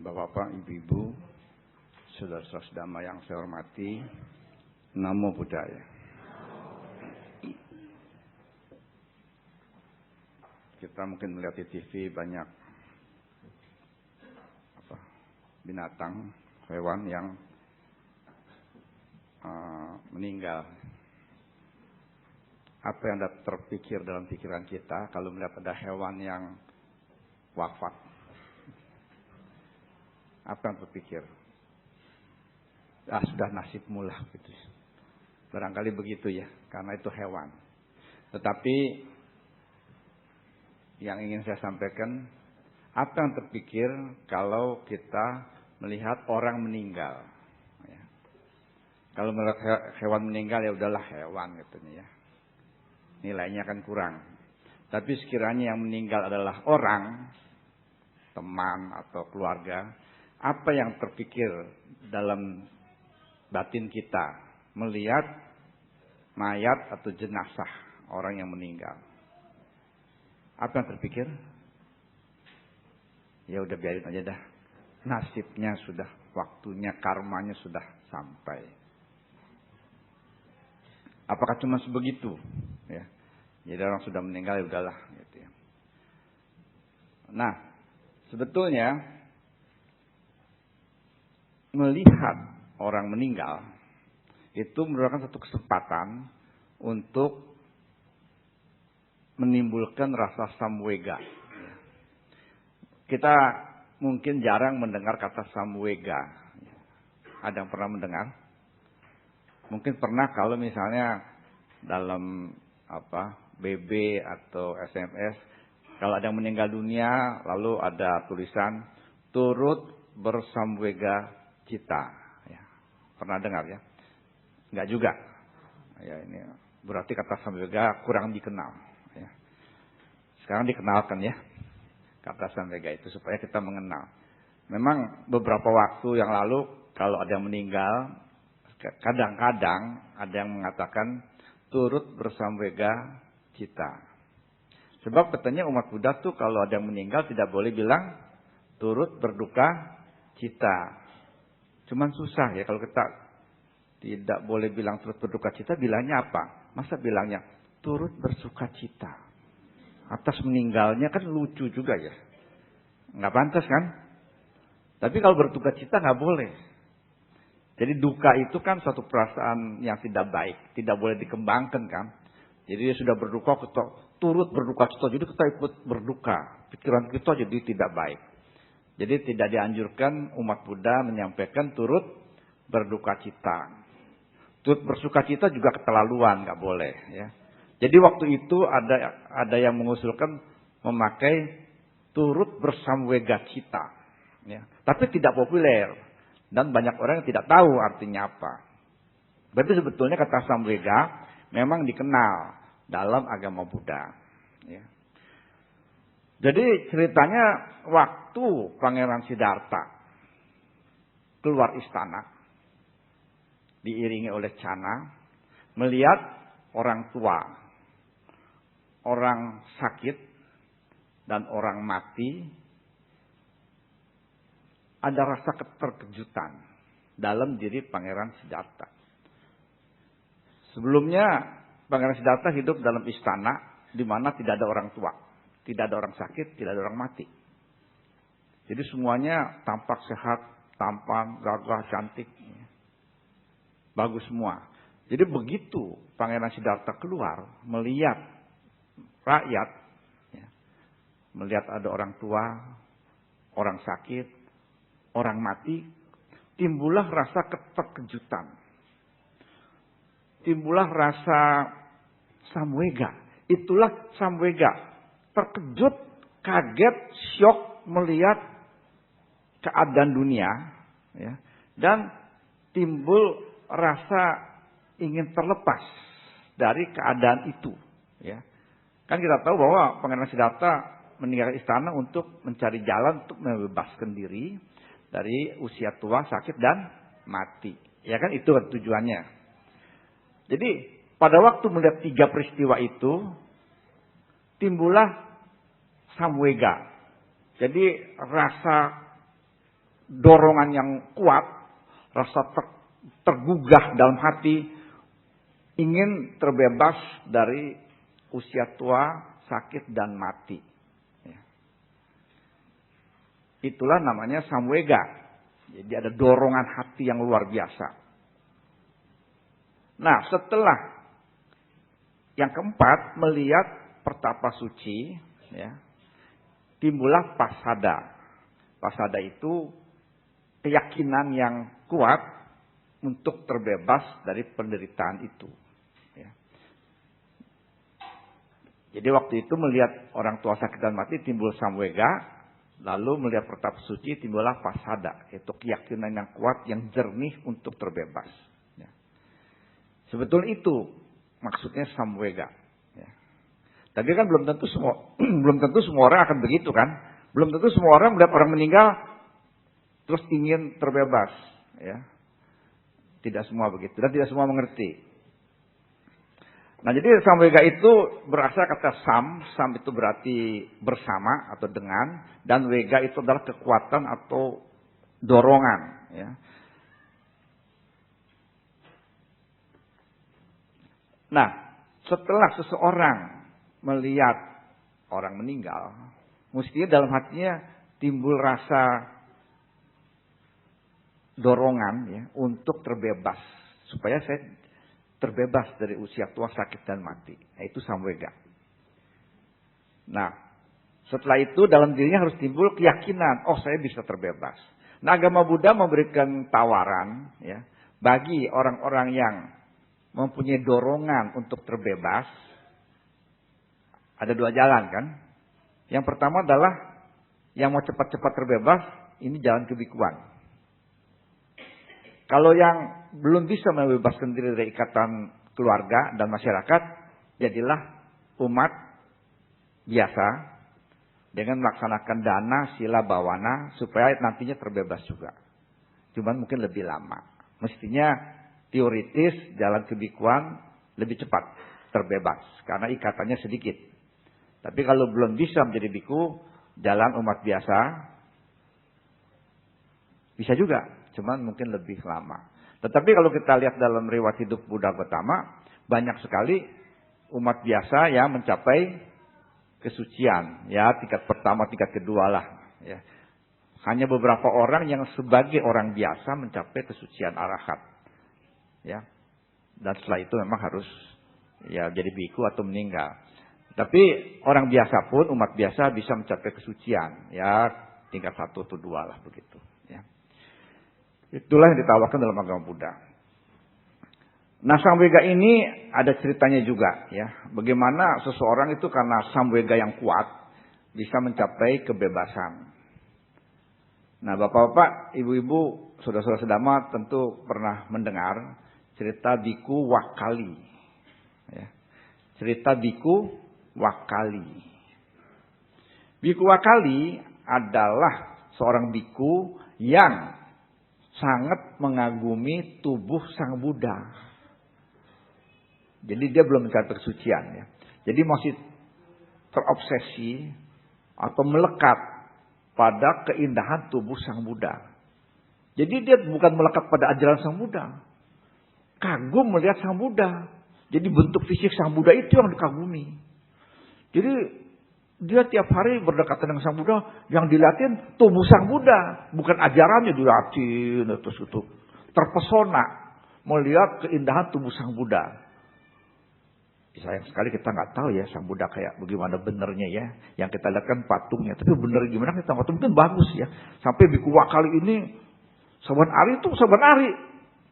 Bapak-bapak, ibu-ibu, saudara-saudara yang saya hormati, Namo Buddhaya. Kita mungkin melihat di TV banyak binatang, hewan yang meninggal. Apa yang terpikir dalam pikiran kita kalau melihat ada hewan yang wafat? Apa yang terpikir? Sudah nasibmu lah gitu. Barangkali begitu ya, karena itu hewan. Tetapi yang ingin saya sampaikan, apa yang terpikir kalau kita melihat orang meninggal? Ya. Kalau melihat hewan meninggal ya udahlah hewan gitu ya. Nilainya kan kurang. Tapi sekiranya yang meninggal adalah orang, teman atau keluarga, apa yang terpikir dalam batin kita melihat mayat atau jenazah orang yang meninggal? Apa yang terpikir? Ya udah biarin aja dah. Nasibnya sudah, waktunya, karmanya sudah sampai. Apakah cuma sebegitu? Ya. Jadi orang sudah meninggal ya udahlah gitu ya. Nah, sebetulnya melihat orang meninggal itu merupakan satu kesempatan untuk menimbulkan rasa samwega. Kita mungkin jarang mendengar kata samwega. Ada yang pernah mendengar? Mungkin pernah kalau misalnya dalam BB atau SMS, kalau ada yang meninggal dunia lalu ada tulisan turut bersamwega cita. Ya. Pernah dengar ya? Enggak juga. Ya, ini berarti kata samwega kurang dikenal. Ya. Sekarang dikenalkan ya kata samwega itu supaya kita mengenal. Memang beberapa waktu yang lalu kalau ada yang meninggal, kadang-kadang ada yang mengatakan turut bersamwega cita. Sebab katanya umat Buddha tuh kalau ada yang meninggal tidak boleh bilang turut berduka cita. Cuman susah ya kalau kita tidak boleh bilang turut berduka cita, bilangnya apa? Masa bilangnya turut bersuka cita? Atas meninggalnya kan lucu juga ya. Nggak pantas kan? Tapi kalau berduka cita nggak boleh. Jadi duka itu kan suatu perasaan yang tidak baik. Tidak boleh dikembangkan kan. Jadi dia sudah berduka, kita turut berduka cita. Jadi kita ikut berduka. Pikiran kita jadi tidak baik. Jadi tidak dianjurkan umat Buddha menyampaikan turut berduka cita. Turut bersuka cita juga keterlaluan, nggak boleh ya. Jadi waktu itu ada yang mengusulkan memakai turut bersamwega cita. Ya. Tapi tidak populer. Dan banyak orang yang tidak tahu artinya apa. Berarti sebetulnya kata samwega memang dikenal dalam agama Buddha. Ya. Jadi ceritanya waktu Pangeran Siddhartha keluar istana, diiringi oleh Channa, melihat orang tua, orang sakit, dan orang mati, ada rasa keterkejutan dalam diri Pangeran Siddhartha. Sebelumnya Pangeran Siddhartha hidup dalam istana di mana tidak ada orang tua, tidak ada orang sakit, tidak ada orang mati. Jadi semuanya tampak sehat, tampan, gagah, cantik, bagus semua. Jadi begitu Pangeran Siddhartha keluar melihat rakyat, melihat ada orang tua, orang sakit, orang mati, timbullah rasa keterkejutan. Timbullah rasa samwega. Itulah samwega. Terkejut, kaget, syok melihat keadaan dunia. Ya, dan timbul rasa ingin terlepas dari keadaan itu. Ya. Kan kita tahu bahwa Pangeran Siddhartha meninggalkan istana untuk mencari jalan untuk membebaskan diri dari usia tua, sakit, dan mati. Ya kan itu tujuannya. Jadi pada waktu melihat 3 peristiwa itu, timbullah samwega. Jadi rasa dorongan yang kuat, rasa tergugah dalam hati, ingin terbebas dari usia tua, sakit, dan mati. Ya. Itulah namanya samwega. Jadi ada dorongan hati yang luar biasa. Nah, setelah yang keempat, melihat pertapa suci, ya, timbullah pasada. Pasada itu keyakinan yang kuat untuk terbebas dari penderitaan itu. Ya. Jadi waktu itu melihat orang tua sakit dan mati timbul samwega, lalu melihat pertapa suci timbullah pasada, yaitu keyakinan yang kuat, yang jernih untuk terbebas. Ya. Sebetulnya itu maksudnya samwega. Ya. Tapi kan belum tentu semua orang akan begitu kan? Belum tentu semua orang melihat orang meninggal terus ingin terbebas, ya. Tidak semua begitu dan tidak semua mengerti. Nah, jadi samwega itu berasal kata sam itu berarti bersama atau dengan, dan wega itu adalah kekuatan atau dorongan, ya. Nah, setelah seseorang melihat orang meninggal, mestinya dalam hatinya timbul rasa dorongan, ya, untuk terbebas. Supaya saya terbebas dari usia tua, sakit, dan mati. Nah, itu samwega. Nah, setelah itu dalam dirinya harus timbul keyakinan, oh saya bisa terbebas. Nah, agama Buddha memberikan tawaran, ya, bagi orang-orang yang mempunyai dorongan untuk terbebas. Ada dua jalan kan. Yang pertama adalah yang mau cepat-cepat terbebas, ini jalan kebikuan. Kalau yang belum bisa membebaskan diri dari ikatan keluarga dan masyarakat, jadilah umat biasa dengan melaksanakan dana, sila, bawana, supaya nantinya terbebas juga. Cuman mungkin lebih lama. Mestinya teoritis jalan kebikuan lebih cepat terbebas, karena ikatannya sedikit. Tapi kalau belum bisa menjadi biku, jalan umat biasa bisa juga, cuman mungkin lebih lama. Tetapi kalau kita lihat dalam riwayat hidup Buddha Gautama, banyak sekali umat biasa yang mencapai kesucian, ya, tingkat pertama, tingkat kedua lah, ya. Hanya beberapa orang yang sebagai orang biasa mencapai kesucian arahat, ya. Dan setelah itu memang harus, ya, jadi biku atau meninggal. Tapi orang biasa pun, umat biasa bisa mencapai kesucian, ya, tingkat 1 atau 2 lah begitu, ya. Itulah yang ditawarkan dalam agama Buddha. Nah, samwega ini ada ceritanya juga, ya. Bagaimana seseorang itu karena samwega yang kuat bisa mencapai kebebasan. Nah, bapak-bapak, ibu-ibu, saudara-saudara sedama tentu pernah mendengar cerita Biku Wakali, ya. Cerita Biku Wakali. Biku Wakali adalah seorang biku yang sangat mengagumi tubuh Sang Buddha. Jadi dia belum mencapai kesucian, ya. Jadi masih terobsesi atau melekat pada keindahan tubuh Sang Buddha. Jadi dia bukan melekat pada ajaran Sang Buddha. Kagum melihat Sang Buddha. Jadi bentuk fisik Sang Buddha itu yang dikagumi. Jadi dia tiap hari berdekatan dengan Sang Buddha, yang dilihatin tubuh Sang Buddha, bukan ajarannya dilihatin, terus itu terpesona melihat keindahan tubuh Sang Buddha. Sayang sekali kita nggak tahu ya Sang Buddha kayak bagaimana benernya, ya. Yang kita lihat kan patungnya, tapi bener gimana kita nggak tahu. Mungkin bagus, ya. Sampai Biku Wakali ini saban hari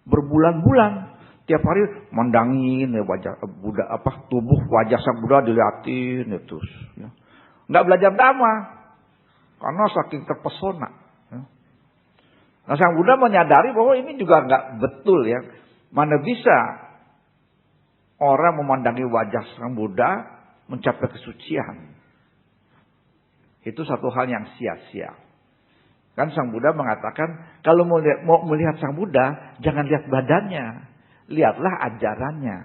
berbulan-bulan. Tiap hari mandangin, ya, wajah Buddha, tubuh wajah Sang Buddha dilihatin, ya, terus, ya. Nggak belajar dhamma karena saking terpesona, ya. Nah, Sang Buddha menyadari bahwa ini juga nggak betul, ya. Mana bisa orang memandangi wajah Sang Buddha mencapai kesucian. Itu satu hal yang sia-sia. Kan Sang Buddha mengatakan kalau mau melihat Sang Buddha jangan lihat badannya, lihatlah ajarannya.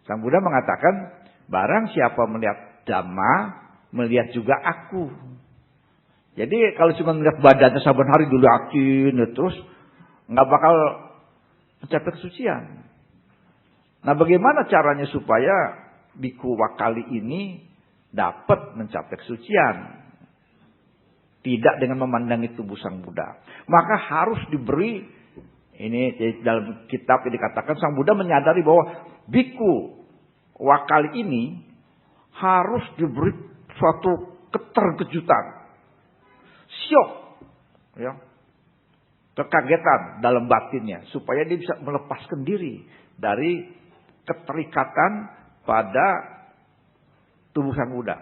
Sang Buddha mengatakan, barang siapa melihat Dhamma, melihat juga aku. Jadi kalau cuma melihat badannya saban hari dilihatin ya, terus nggak bakal mencapai kesucian. Nah, bagaimana caranya supaya biku wakali ini dapat mencapai kesucian? Tidak dengan memandangi tubuh Sang Buddha. Maka harus diberi, ini dalam kitab yang dikatakan Sang Buddha menyadari bahwa biku wakali ini harus diberi suatu keterkejutan. Syok, ya, kekagetan dalam batinnya supaya dia bisa melepaskan diri dari keterikatan pada tubuh Sang Buddha.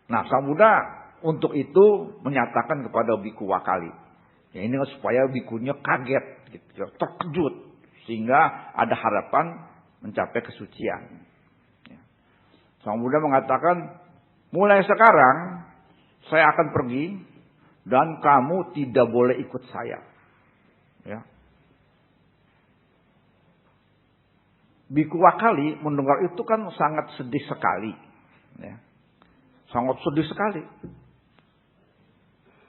Nah, Sang Buddha untuk itu menyatakan kepada biku wakali, ya ini supaya bikunya kaget, gitu, terkejut sehingga ada harapan mencapai kesucian. Ya. Sang Buddha mengatakan, mulai sekarang saya akan pergi dan kamu tidak boleh ikut saya. Ya. Biku wakali mendengar itu kan sangat sedih sekali. Ya. Sangat sedih sekali.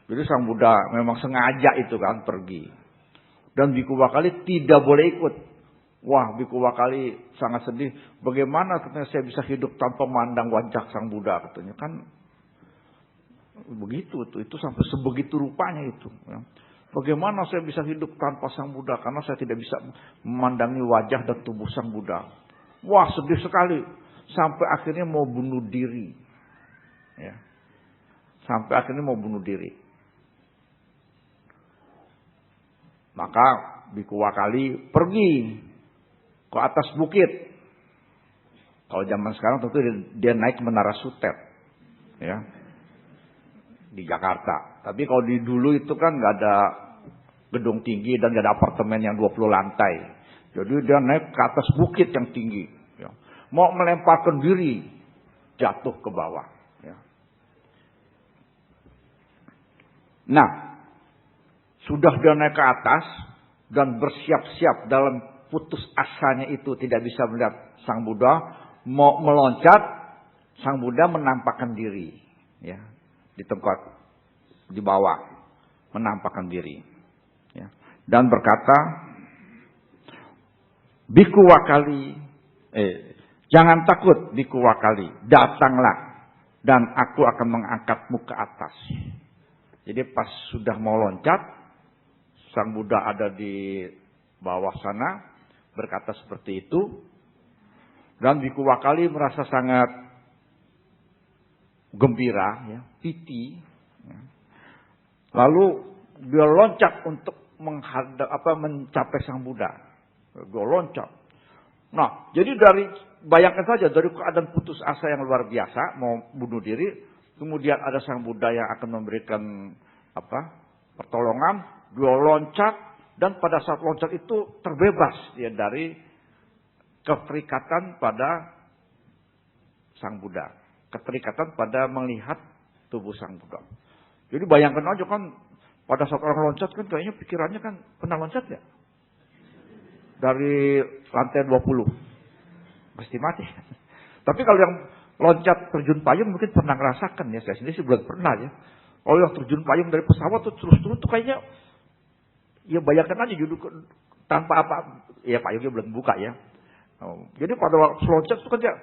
Jadi Sang Buddha memang sengaja itu kan pergi. Dan biku wakali tidak boleh ikut. Wah, biku wakali sangat sedih. Bagaimana katanya saya bisa hidup tanpa memandang wajah Sang Buddha, katanya. Kan begitu tuh, itu sampai sebegitu rupanya itu. Ya. Bagaimana saya bisa hidup tanpa Sang Buddha karena saya tidak bisa memandangi wajah dan tubuh Sang Buddha. Wah, sedih sekali. Sampai akhirnya mau bunuh diri. Ya. Sampai akhirnya mau bunuh diri. Maka biku wakali pergi ke atas bukit. Kalau zaman sekarang tentu dia naik ke Menara Sutet, ya, di Jakarta. Tapi kalau di dulu itu kan nggak ada gedung tinggi dan nggak ada apartemen yang 20 lantai. Jadi dia naik ke atas bukit yang tinggi, ya. Mau melemparkan diri, jatuh ke bawah. Ya. Nah, sudah dia naik ke atas dan bersiap-siap dalam putus asanya itu tidak bisa melihat Sang Buddha, mau meloncat, Sang Buddha menampakkan diri, ya, di tempat di bawah, menampakkan diri, ya, dan berkata, biku wakali, jangan takut biku wakali, datanglah dan aku akan mengangkatmu ke atas. Jadi pas sudah mau loncat, Sang Buddha ada di bawah sana, berkata seperti itu, dan biku wakali merasa sangat gembira, ya, piti. Ya. Lalu dia loncat untuk mencapai Sang Buddha. Dia loncat. Nah, jadi bayangkan saja dari keadaan putus asa yang luar biasa, mau bunuh diri, kemudian ada Sang Buddha yang akan memberikan pertolongan, dia loncat. Dan pada saat loncat itu terbebas dia dari keterikatan pada Sang Buddha. Keterikatan pada melihat tubuh Sang Buddha. Jadi bayangkan aja kan, pada saat orang loncat kan kayaknya pikirannya kan, pernah loncat ya? Dari lantai 20. Pasti mati. Tapi kalau yang loncat terjun payung mungkin pernah ngerasakan ya. Saya sendiri sih belum pernah ya. Kalau yang terjun payung dari pesawat tuh terus-terus tuh kayaknya, ya bayangkan aja duduk tanpa apa, ya payungnya belum buka ya. Jadi pada waktu loncat itu kan dia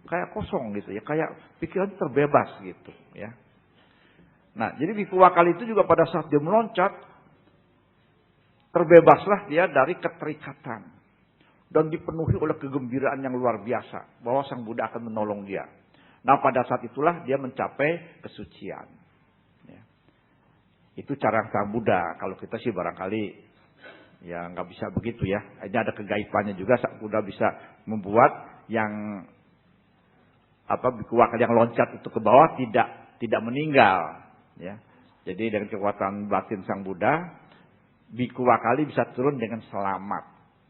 kayak kosong gitu ya, kayak pikiran terbebas gitu ya. Nah, jadi biku wakali itu juga pada saat dia meloncat, terbebaslah dia dari keterikatan dan dipenuhi oleh kegembiraan yang luar biasa bahwa Sang Buddha akan menolong dia. Nah, pada saat itulah dia mencapai kesucian. Itu cara Sang Buddha. Kalau kita sih barangkali ya nggak bisa begitu ya. Ini ada kegaibannya juga. Sang Buddha bisa membuat yang biku wakali yang loncat itu ke bawah tidak meninggal. Ya. Jadi dengan kekuatan batin Sang Buddha, biku wakali bisa turun dengan selamat,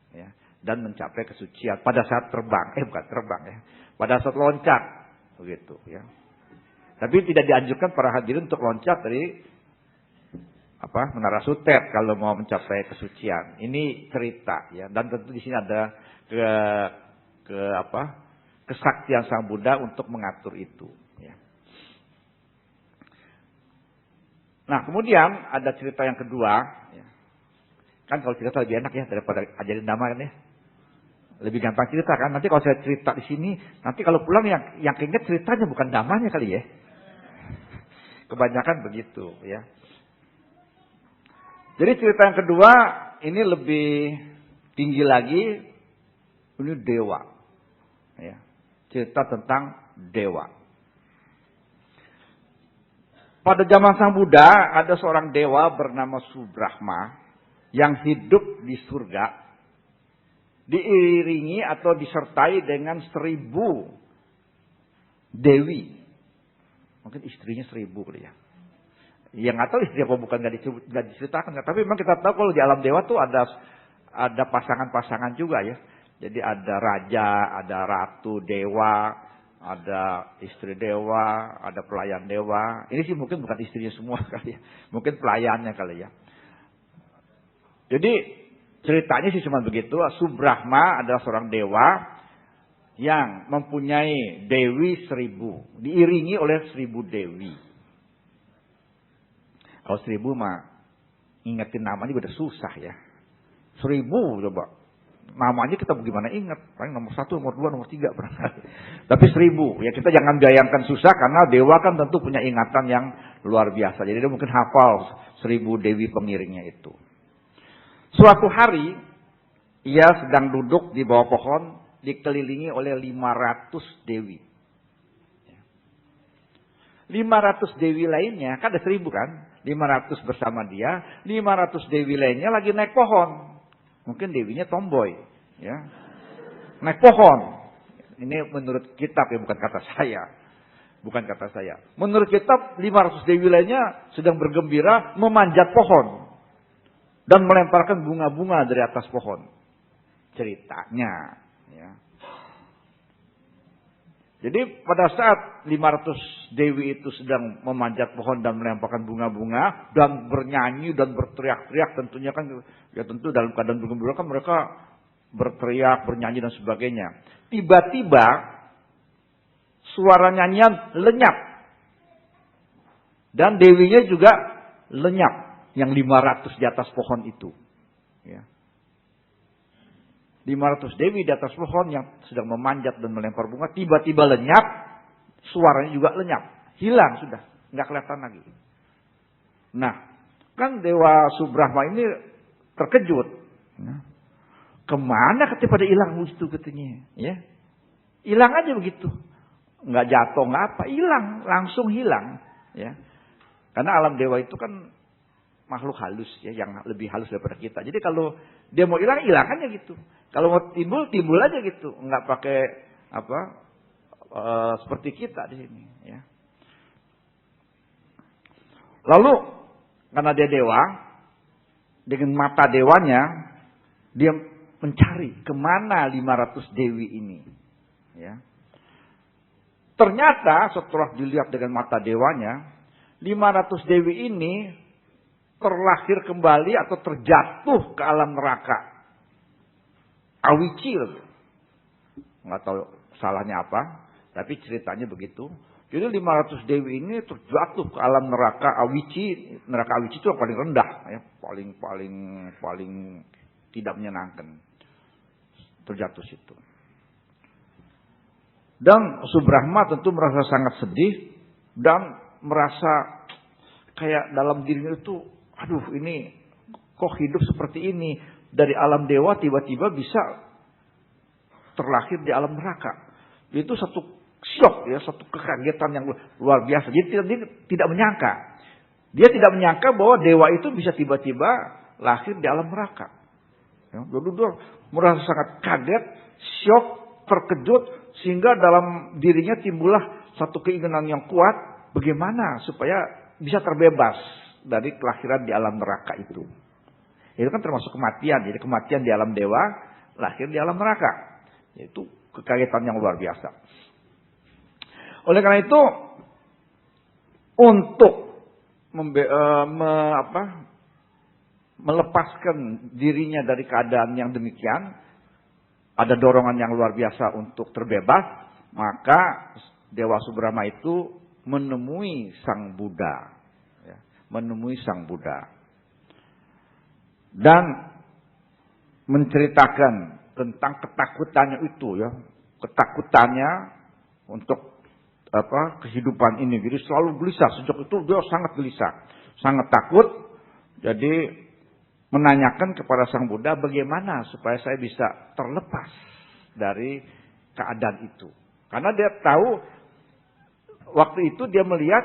ya, dan mencapai kesucian pada saat terbang. Bukan terbang ya. Pada saat loncat, begitu ya. Tapi tidak dianjurkan para hadirin untuk loncat dari Menara Sutet kalau mau mencapai kesucian. Ini cerita ya, dan tentu di sini ada kesaktian Sang Buddha untuk mengatur itu ya. Nah, kemudian ada cerita yang kedua. Ya. Kan kalau cerita lebih enak ya daripada ajarin nama kan ya. Lebih gampang cerita kan. Nanti kalau saya cerita di sini, nanti kalau pulang yang keinget ceritanya bukan damanya kali ya. Kebanyakan begitu ya. Jadi cerita yang kedua ini lebih tinggi lagi. Ini dewa. Ya. Cerita tentang dewa. Pada zaman Sang Buddha ada seorang dewa bernama Subrahma yang hidup di surga. Diiringi atau disertai dengan 1000 dewi. Mungkin istrinya 1000 kali ya. Yang nggak tahu istri apa bukan nggak diceritakan. Tapi memang kita tahu kalau di alam dewa tuh ada pasangan-pasangan juga ya. Jadi ada raja, ada ratu dewa, ada istri dewa, ada pelayan dewa. Ini sih mungkin bukan istrinya semua kali ya. Mungkin pelayannya kali ya. Jadi ceritanya sih cuma begitu. Subrahma adalah seorang dewa yang mempunyai dewi 1000. Diiringi oleh 1000 dewi. Kalau 1000 mah ingetin namanya udah susah ya. 1000 coba. Namanya kita bagaimana ingat. Paling nomor 1, nomor 2, nomor 3 barangkali. Tapi 1000. Ya kita jangan bayangkan susah karena dewa kan tentu punya ingatan yang luar biasa. Jadi dia mungkin hafal 1000 dewi pengiringnya itu. Suatu hari, ia sedang duduk di bawah pohon, dikelilingi oleh 500 dewi. 500 dewi lainnya, kan ada 1000 kan? 500 bersama dia, 500 dewi lainnya lagi naik pohon. Mungkin dewinya tomboy. Ya. Naik pohon. Ini menurut kitab ya, bukan kata saya. Bukan kata saya. Menurut kitab, 500 dewi lainnya sedang bergembira memanjat pohon. Dan melemparkan bunga-bunga dari atas pohon. Ceritanya. Ya. Jadi pada saat 500 dewi itu sedang memanjat pohon dan melemparkan bunga-bunga. Dan bernyanyi dan berteriak-teriak. Tentunya kan ya tentu dalam keadaan bergembira kan mereka berteriak, bernyanyi dan sebagainya. Tiba-tiba suara nyanyian lenyap. Dan dewinya juga lenyap. Yang 500 di atas pohon itu. Ya. 500 dewi di atas pohon yang sedang memanjat dan melempar bunga. Tiba-tiba lenyap. Suaranya juga lenyap. Hilang sudah. Nggak kelihatan lagi. Nah. Kan Dewa Subrahma ini terkejut. Ya. Kemana ketika pada hilang itu katanya. Ya. Hilang aja begitu. Nggak jatuh, nggak apa. Hilang. Langsung hilang. Ya. Karena alam dewa itu kan makhluk halus ya, yang lebih halus daripada kita. Jadi kalau dia mau hilang, hilang aja gitu. Kalau mau timbul, timbul aja gitu. Enggak pakai seperti kita di sini. Ya. Lalu karena dia dewa, dengan mata dewanya dia mencari kemana 500 dewi ini. Ya. Ternyata setelah dilihat dengan mata dewanya, 500 dewi ini terlahir kembali atau terjatuh ke alam neraka. Awici. Nggak tahu salahnya apa. Tapi ceritanya begitu. Jadi 500 dewi ini terjatuh ke alam neraka Awici. Neraka Awici itu yang paling rendah. Ya. Paling tidak menyenangkan. Terjatuh situ. Dan Subrahma tentu merasa sangat sedih. Dan merasa kayak dalam dirinya itu, aduh ini kok hidup seperti ini. Dari alam dewa tiba-tiba bisa terlahir di alam neraka. Itu satu syok ya, satu kekagetan yang luar biasa. Jadi dia tidak menyangka. Dia tidak menyangka bahwa dewa itu bisa tiba-tiba lahir di alam neraka. Ya, dia merasa sangat kaget, syok, terkejut. Sehingga dalam dirinya timbullah satu keinginan yang kuat. Bagaimana supaya bisa terbebas dari kelahiran di alam neraka itu. Itu kan termasuk kematian. Jadi kematian di alam dewa, lahir di alam neraka. Itu kekagetan yang luar biasa. Oleh karena itu, untuk melepaskan dirinya dari keadaan yang demikian, ada dorongan yang luar biasa untuk terbebas, maka Dewa Subrahma itu menemui Sang Buddha. menemui Sang Buddha dan menceritakan tentang ketakutannya itu ya, ketakutannya untuk kehidupan ini. Jadi selalu gelisah, sejak itu dia sangat gelisah, sangat takut. Jadi menanyakan kepada Sang Buddha bagaimana supaya saya bisa terlepas dari keadaan itu. Karena dia tahu waktu itu dia melihat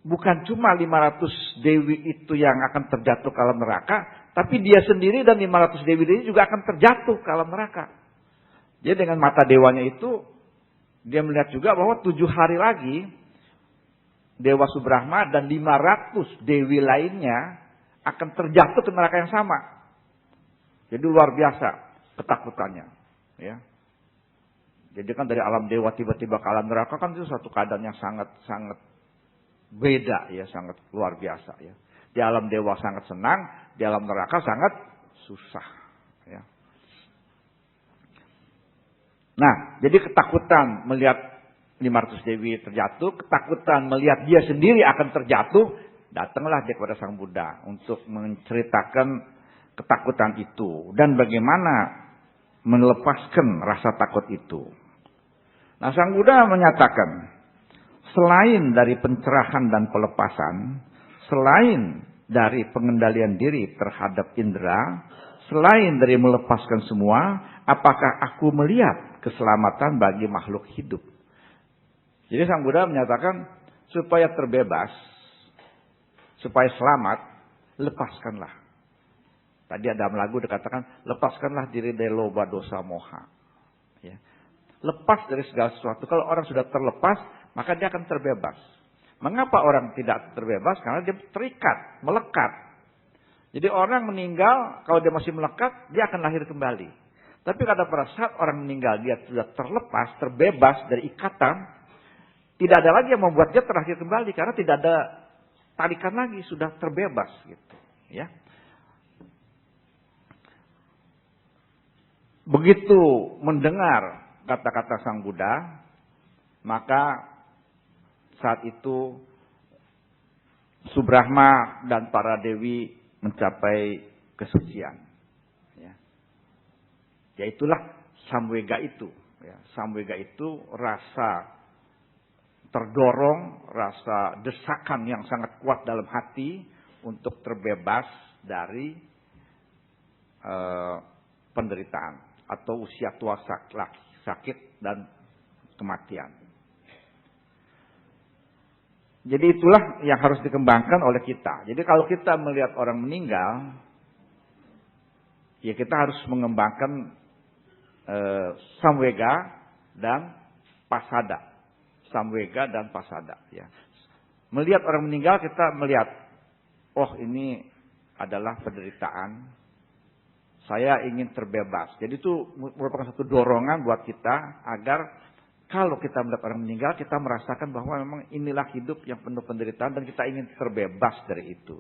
bukan cuma 500 dewi itu yang akan terjatuh ke alam neraka, tapi dia sendiri dan 500 dewi ini juga akan terjatuh ke alam neraka. Jadi dengan mata dewanya itu dia melihat juga bahwa 7 hari lagi Dewa Subrahma dan 500 dewi lainnya akan terjatuh ke neraka yang sama. Jadi luar biasa ketakutannya. Ya. Jadi kan dari alam dewa tiba-tiba ke alam neraka kan itu satu keadaan yang sangat beda ya, sangat luar biasa ya. Di alam dewa sangat senang, di alam neraka sangat susah. Ya. Nah, jadi ketakutan melihat 500 dewi terjatuh, ketakutan melihat dia sendiri akan terjatuh, datanglah dia kepada Sang Buddha untuk menceritakan ketakutan itu dan bagaimana melepaskan rasa takut itu. Nah, Sang Buddha menyatakan, selain dari pencerahan dan pelepasan, selain dari pengendalian diri terhadap indera, selain dari melepaskan semua, apakah aku melihat keselamatan bagi makhluk hidup? Jadi Sang Buddha menyatakan supaya terbebas, supaya selamat, lepaskanlah. Tadi ada lagu dikatakan, lepaskanlah diri dari loba dosa moha. Ya. Lepas dari segala sesuatu. Kalau orang sudah terlepas, maka dia akan terbebas. Mengapa orang tidak terbebas? Karena dia terikat, melekat. Jadi orang meninggal, kalau dia masih melekat, dia akan lahir kembali. Tapi pada saat orang meninggal, dia sudah terlepas, terbebas dari ikatan, tidak ada lagi yang membuat dia terlahir kembali karena tidak ada tarikan lagi, sudah terbebas gitu, ya. Begitu mendengar kata-kata Sang Buddha, maka saat itu Subrahma dan para dewi mencapai kesucian. Ya. Yaitulah samwega itu. Ya. Samwega itu rasa terdorong, rasa desakan yang sangat kuat dalam hati untuk terbebas dari penderitaan atau usia tua sakit dan kematian. Jadi itulah yang harus dikembangkan oleh kita. Jadi kalau kita melihat orang meninggal, ya kita harus mengembangkan samwega dan pasada. Samwega dan pasada. Ya. Melihat orang meninggal kita melihat, oh ini adalah penderitaan. Saya ingin terbebas. Jadi itu merupakan satu dorongan buat kita agar kalau kita melihat orang meninggal, kita merasakan bahwa memang inilah hidup yang penuh penderitaan dan kita ingin terbebas dari itu.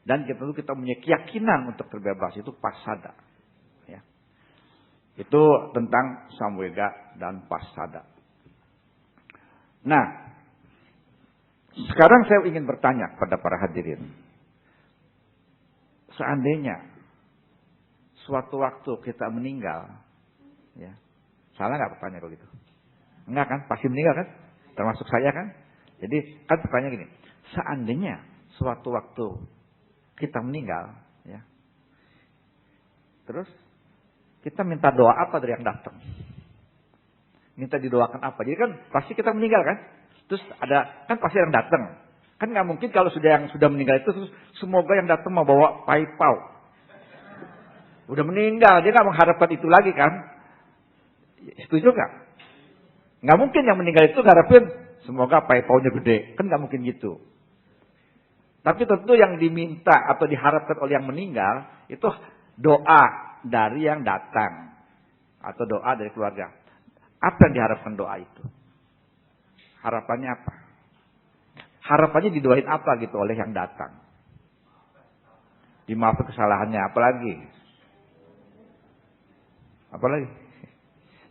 Dan kita punya keyakinan untuk terbebas, itu pasada. Ya. Itu tentang samwega dan pasada. Nah, sekarang saya ingin bertanya kepada para hadirin. Seandainya suatu waktu kita meninggal, ya, salah nggak bertanya begitu? Enggak kan? Pasti meninggal kan? Termasuk saya kan? Jadi kan pertanyaan gini, seandainya suatu waktu kita meninggal, ya, terus kita minta doa apa dari yang datang? Minta didoakan apa? Jadi kan pasti kita meninggal kan? Terus ada kan pasti yang datang. Kan nggak mungkin kalau yang sudah meninggal itu terus semoga yang datang mau bawa paipau. Udah meninggal, dia nggak mengharapkan itu lagi kan? Setuju nggak? Nggak mungkin yang meninggal itu ngarepin semoga paipaunya gede. Kan nggak mungkin gitu. Tapi tentu yang diminta atau diharapkan oleh yang meninggal itu doa dari yang datang atau doa dari keluarga. Apa yang diharapkan doa itu? Harapannya apa? Harapannya didoain apa gitu oleh yang datang? Dimaafkan kesalahannya, apalagi? Apalagi?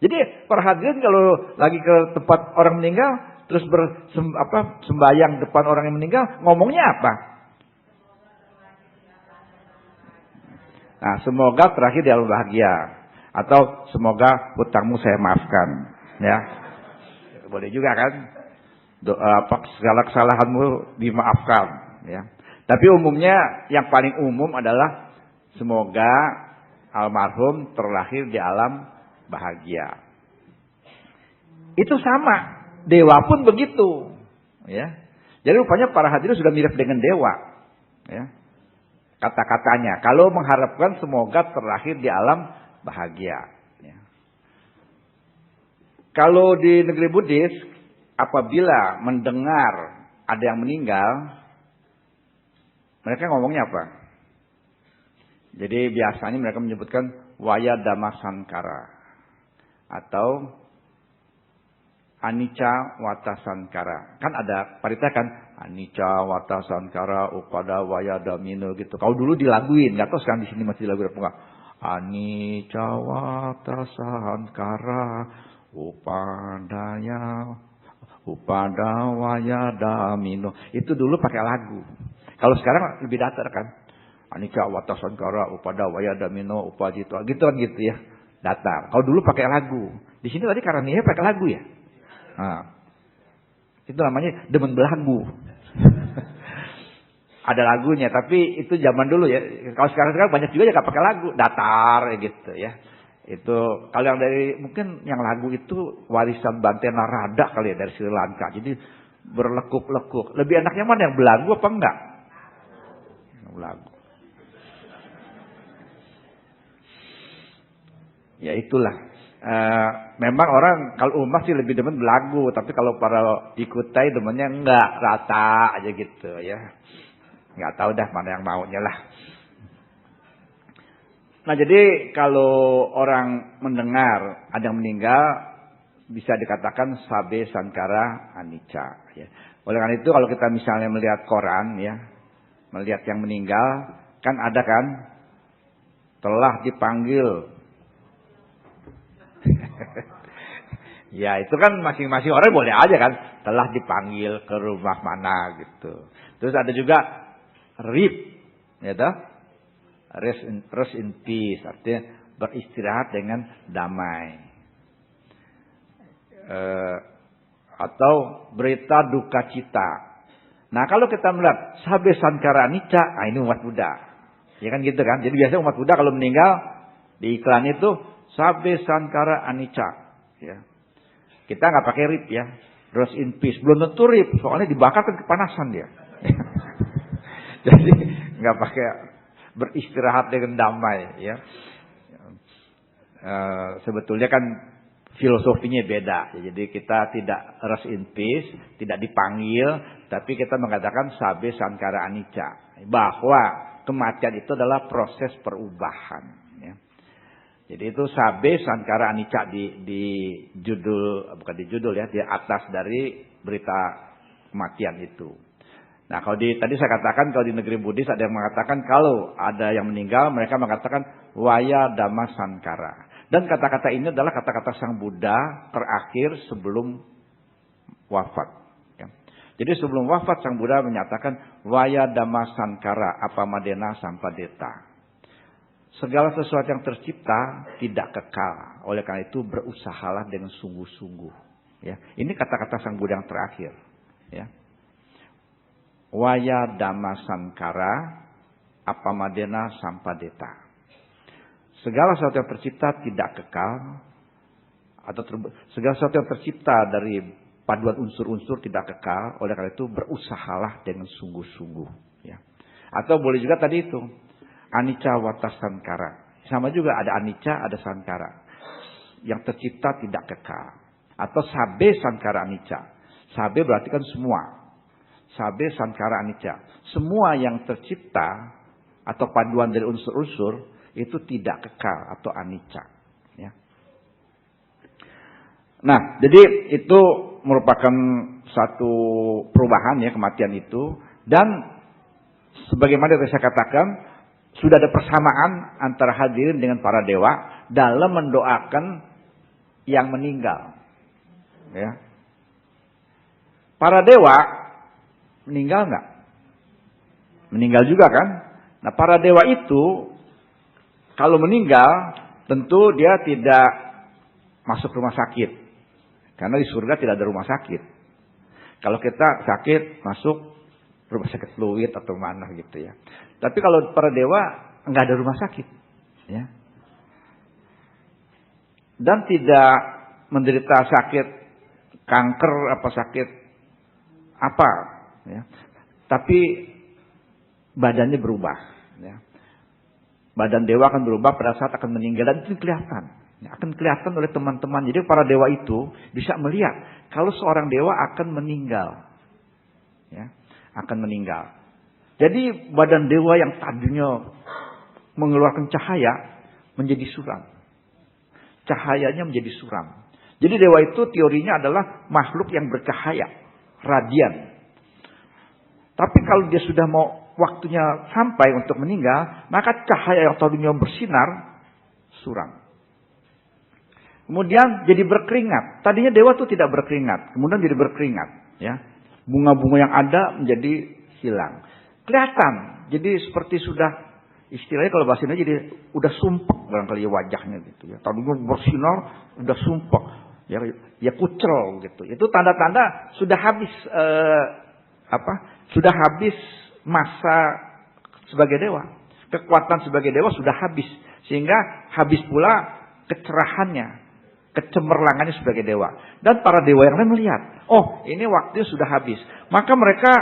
Jadi para hadirin kalau lagi ke tempat orang meninggal, terus sembahyang depan orang yang meninggal, ngomongnya apa? Nah, semoga terakhir di alam bahagia, atau semoga hutangmu saya maafkan, ya. Boleh juga kan? Segala kesalahanmu dimaafkan, ya. Tapi umumnya yang paling umum adalah semoga almarhum terlahir di alam bahagia. Itu sama, dewa pun begitu, ya. Jadi rupanya para hadirin sudah mirip dengan dewa, ya. Kata-katanya, kalau mengharapkan semoga terlahir di alam bahagia. Ya. Kalau di negeri Buddhis, apabila mendengar ada yang meninggal, mereka ngomongnya apa? Jadi biasanya mereka menyebutkan Waya Dhamma Sankara atau Anicca Wata Sankara. Kan ada parita kan, Anicca Wata Sankara Upada Waya Damino gitu. Kalau dulu dilaguin, nggak tahu sekarang di sini masih dilaguin apa enggak. Anicca Wata Sankara Upada Waya Damino. Itu dulu pakai lagu. Kalau sekarang lebih datar kan. Anicca Wata Sankara Upada Waya Damino Upajito. Gitu kan gitu ya. Datar. Kalau dulu pakai lagu. Di sini tadi Karania pakai lagu ya. Nah, itu namanya demen belagu. Ada lagunya, tapi itu zaman dulu ya. Kalau sekarang banyak juga yang gak pakai lagu, datar gitu ya. Itu kalau yang dari mungkin yang lagu itu warisan Bante Narada kali ya dari Sri Lanka. Jadi berlekuk-lekuk. Lebih enaknya mana yang belagu apa enggak? Belagu. Ya itulah. Memang orang kalau umat sih lebih demen belagu, tapi kalau para ikutai demennya enggak, rata aja gitu ya. Enggak tahu dah mana yang maunya lah. Nah, jadi kalau orang mendengar ada yang meninggal bisa dikatakan Sabe Sankara Anicca ya. Oleh karena itu kalau kita misalnya melihat koran ya, melihat yang meninggal kan ada kan telah dipanggil. Ya itu kan masing-masing orang boleh aja kan telah dipanggil ke rumah mana gitu. Terus ada juga rip, ya toh? Rest in peace, artinya beristirahat dengan damai. Atau berita duka cita. Nah kalau kita melihat Sabe Sankara Anicca, nah ini umat Buddha, ya kan gitu kan. Jadi biasanya umat Buddha kalau meninggal di iklan itu Sabe Sankara Anicca. Ya. Kita nggak pakai rip ya, rest in peace. Belum tentu rip, soalnya dibakar kan kepanasan dia. Jadi nggak pakai beristirahat dengan damai ya. Sebetulnya kan filosofinya beda. Jadi kita tidak rest in peace, tidak dipanggil, tapi kita mengatakan Sabe Sankara Anicca, bahwa kematian itu adalah proses perubahan. Jadi itu Sabe Sankara Anicca di judul, bukan di judul ya, di atas dari berita kematian itu. Nah kalau tadi saya katakan kalau di negeri Buddhis ada yang mengatakan kalau ada yang meninggal mereka mengatakan Waya Dhamma Sankara. Dan kata-kata ini adalah kata-kata Sang Buddha terakhir sebelum wafat. Ya. Jadi sebelum wafat Sang Buddha menyatakan Waya Dhamma Sankara Apamadena Sampadeta. Segala sesuatu yang tercipta tidak kekal. Oleh karena itu berusahalah dengan sungguh-sungguh. Ya, ini kata-kata Sang Buddha yang terakhir. Ya. Waya Dhamma Sankara Apamadena Sampadeta. Segala sesuatu yang tercipta tidak kekal. Atau segala sesuatu yang tercipta dari paduan unsur-unsur tidak kekal. Oleh karena itu berusahalah dengan sungguh-sungguh. Ya. Atau boleh juga tadi itu. Anicca Wata Sankara. Sama juga ada Anicca, ada Sankara. Yang tercipta tidak kekal. Atau Sabe Sankara Anicca. Sabe berarti kan semua. Sabe Sankara Anicca. Semua yang tercipta atau paduan dari unsur-unsur itu tidak kekal atau anicca. Ya. Nah, jadi itu merupakan satu perubahan ya kematian itu. Dan sebagaimana yang saya katakan, sudah ada persamaan antara hadirin dengan para dewa dalam mendoakan yang meninggal. Ya. Para dewa meninggal nggak? Meninggal juga kan? Nah, para dewa itu kalau meninggal tentu dia tidak masuk rumah sakit. Karena di surga tidak ada rumah sakit. Kalau kita sakit masuk rumah sakit fluid atau mana gitu ya. Tapi kalau para dewa nggak ada rumah sakit, ya. Dan tidak menderita sakit kanker apa sakit apa, ya. Tapi badannya berubah, ya. Badan dewa akan berubah pada saat akan meninggal dan itu kelihatan, ya, akan kelihatan oleh teman-teman. Jadi para dewa itu bisa melihat kalau seorang dewa akan meninggal, ya, akan meninggal. Jadi badan dewa yang tadinya mengeluarkan cahaya menjadi suram. Cahayanya menjadi suram. Jadi dewa itu teorinya adalah makhluk yang bercahaya, radian. Tapi kalau dia sudah mau waktunya sampai untuk meninggal, maka cahaya yang tadinya bersinar suram. Kemudian jadi berkeringat. Tadinya dewa itu tidak berkeringat, kemudian jadi berkeringat, ya. Bunga-bunga yang ada menjadi hilang. Kelihatan. Jadi seperti sudah, istilahnya kalau bahasa Indonesia jadi udah sumpek barangkali wajahnya gitu ya. Tadinya bersinar udah sumpek. Ya kucel gitu. Itu tanda-tanda sudah habis sudah habis masa sebagai dewa. Kekuatan sebagai dewa sudah habis, sehingga habis pula kecerahannya, kecemerlangannya sebagai dewa. Dan para dewa yang lain melihat, oh ini waktunya sudah habis. Maka mereka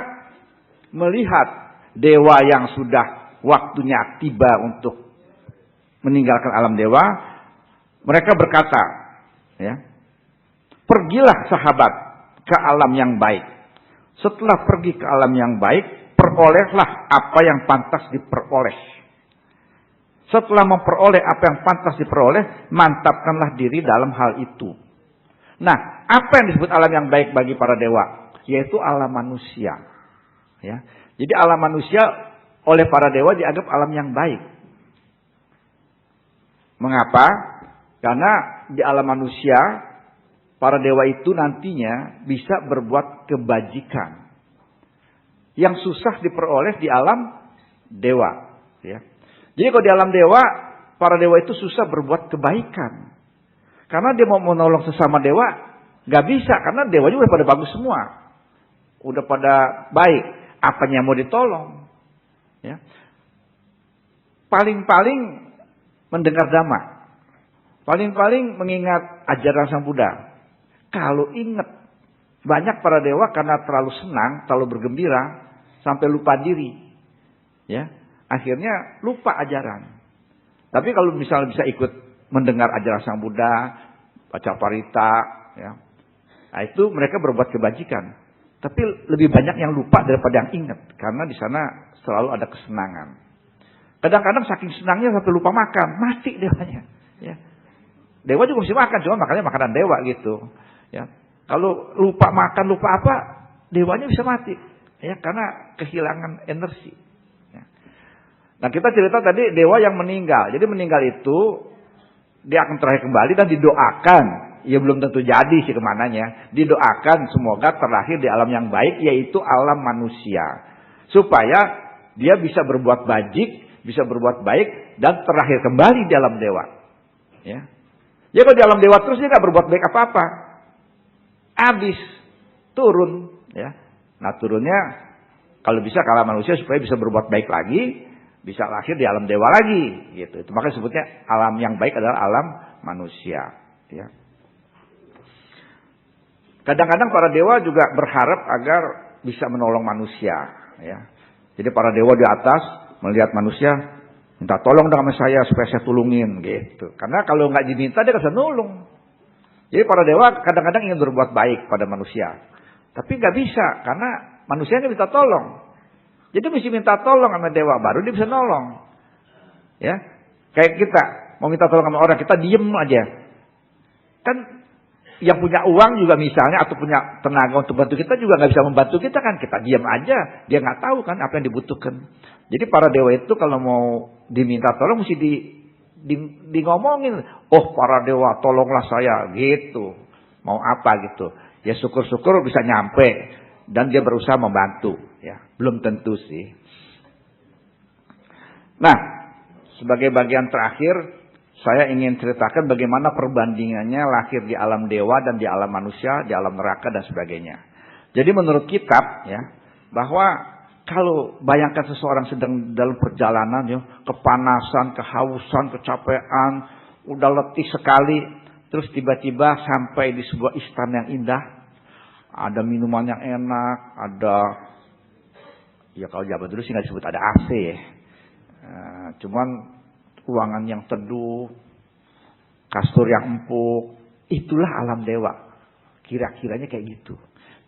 melihat dewa yang sudah waktunya tiba untuk meninggalkan alam dewa. Mereka berkata, ya, pergilah sahabat ke alam yang baik. Setelah pergi ke alam yang baik, perolehlah apa yang pantas diperoleh. Setelah memperoleh apa yang pantas diperoleh, mantapkanlah diri dalam hal itu. Nah, apa yang disebut alam yang baik bagi para dewa? Yaitu alam manusia. Ya. Jadi alam manusia oleh para dewa dianggap alam yang baik. Mengapa? Karena di alam manusia para dewa itu nantinya bisa berbuat kebajikan yang susah diperoleh di alam dewa. Ya. Jadi kalau di alam dewa, para dewa itu susah berbuat kebaikan. Karena dia mau menolong sesama dewa, gak bisa. Karena dewa juga udah pada bagus semua. Udah pada baik. Apanya mau ditolong? Ya. Paling-paling mendengar dhamma. Paling-paling mengingat ajaran Sang Buddha. Kalau ingat, banyak para dewa karena terlalu senang, terlalu bergembira, sampai lupa diri. Ya, akhirnya lupa ajaran. Tapi kalau misalnya bisa ikut mendengar ajaran Sang Buddha, baca parita, ya, nah itu mereka berbuat kebajikan. Tapi lebih banyak yang lupa daripada yang ingat, karena di sana selalu ada kesenangan. Kadang-kadang saking senangnya sampai lupa makan, mati dewanya. Ya. Dewa juga mesti makan, cuma makannya makanan dewa gitu. Ya, kalau lupa makan, lupa apa, dewanya bisa mati, ya, karena kehilangan energi. Ya. Nah, kita cerita tadi dewa yang meninggal. Jadi meninggal itu dia akan terakhir kembali dan didoakan. Ya belum tentu jadi sih kemananya. Didoakan semoga terlahir di alam yang baik, yaitu alam manusia, supaya dia bisa berbuat bajik, bisa berbuat baik dan terakhir kembali di alam dewa. Ya, ya kalau di alam dewa terus dia nggak berbuat baik apa-apa. Habis turun, ya. Nah turunnya kalau bisa ke alam manusia supaya bisa berbuat baik lagi, bisa lahir di alam dewa lagi, gitu. Itu makanya sebutnya alam yang baik adalah alam manusia. Ya. Kadang-kadang para dewa juga berharap agar bisa menolong manusia. Ya. Jadi para dewa di atas melihat manusia, minta tolong dong sama saya supaya saya tulungin, gitu. Karena kalau nggak diminta dia nggak bisa nolong. Jadi para dewa kadang-kadang ingin berbuat baik pada manusia. Tapi nggak bisa, karena manusianya minta tolong. Jadi mesti minta tolong sama dewa, baru dia bisa nolong. Ya, kayak kita, mau minta tolong sama orang, kita diem aja. Kan yang punya uang juga misalnya, atau punya tenaga untuk bantu kita juga nggak bisa membantu kita kan. Kita diem aja, dia nggak tahu kan apa yang dibutuhkan. Jadi para dewa itu kalau mau diminta tolong mesti di ngomongin, oh para dewa tolonglah saya gitu, mau apa gitu, ya syukur-syukur bisa nyampe, dan dia berusaha membantu, ya. Belum tentu sih. Nah, sebagai bagian terakhir, saya ingin ceritakan bagaimana perbandingannya lahir di alam dewa dan di alam manusia, di alam neraka dan sebagainya. Jadi menurut kitab, ya, bahwa kalau bayangkan seseorang sedang dalam perjalanan, ya, kepanasan, kehausan, kecapean, udah letih sekali, terus tiba-tiba sampai di sebuah istana yang indah, ada minuman yang enak, ada, ya kalau zaman dulu sih nggak disebut ada AC, ya. Cuman ruangan yang teduh, kasur yang empuk, itulah alam dewa. Kira-kiranya kayak gitu.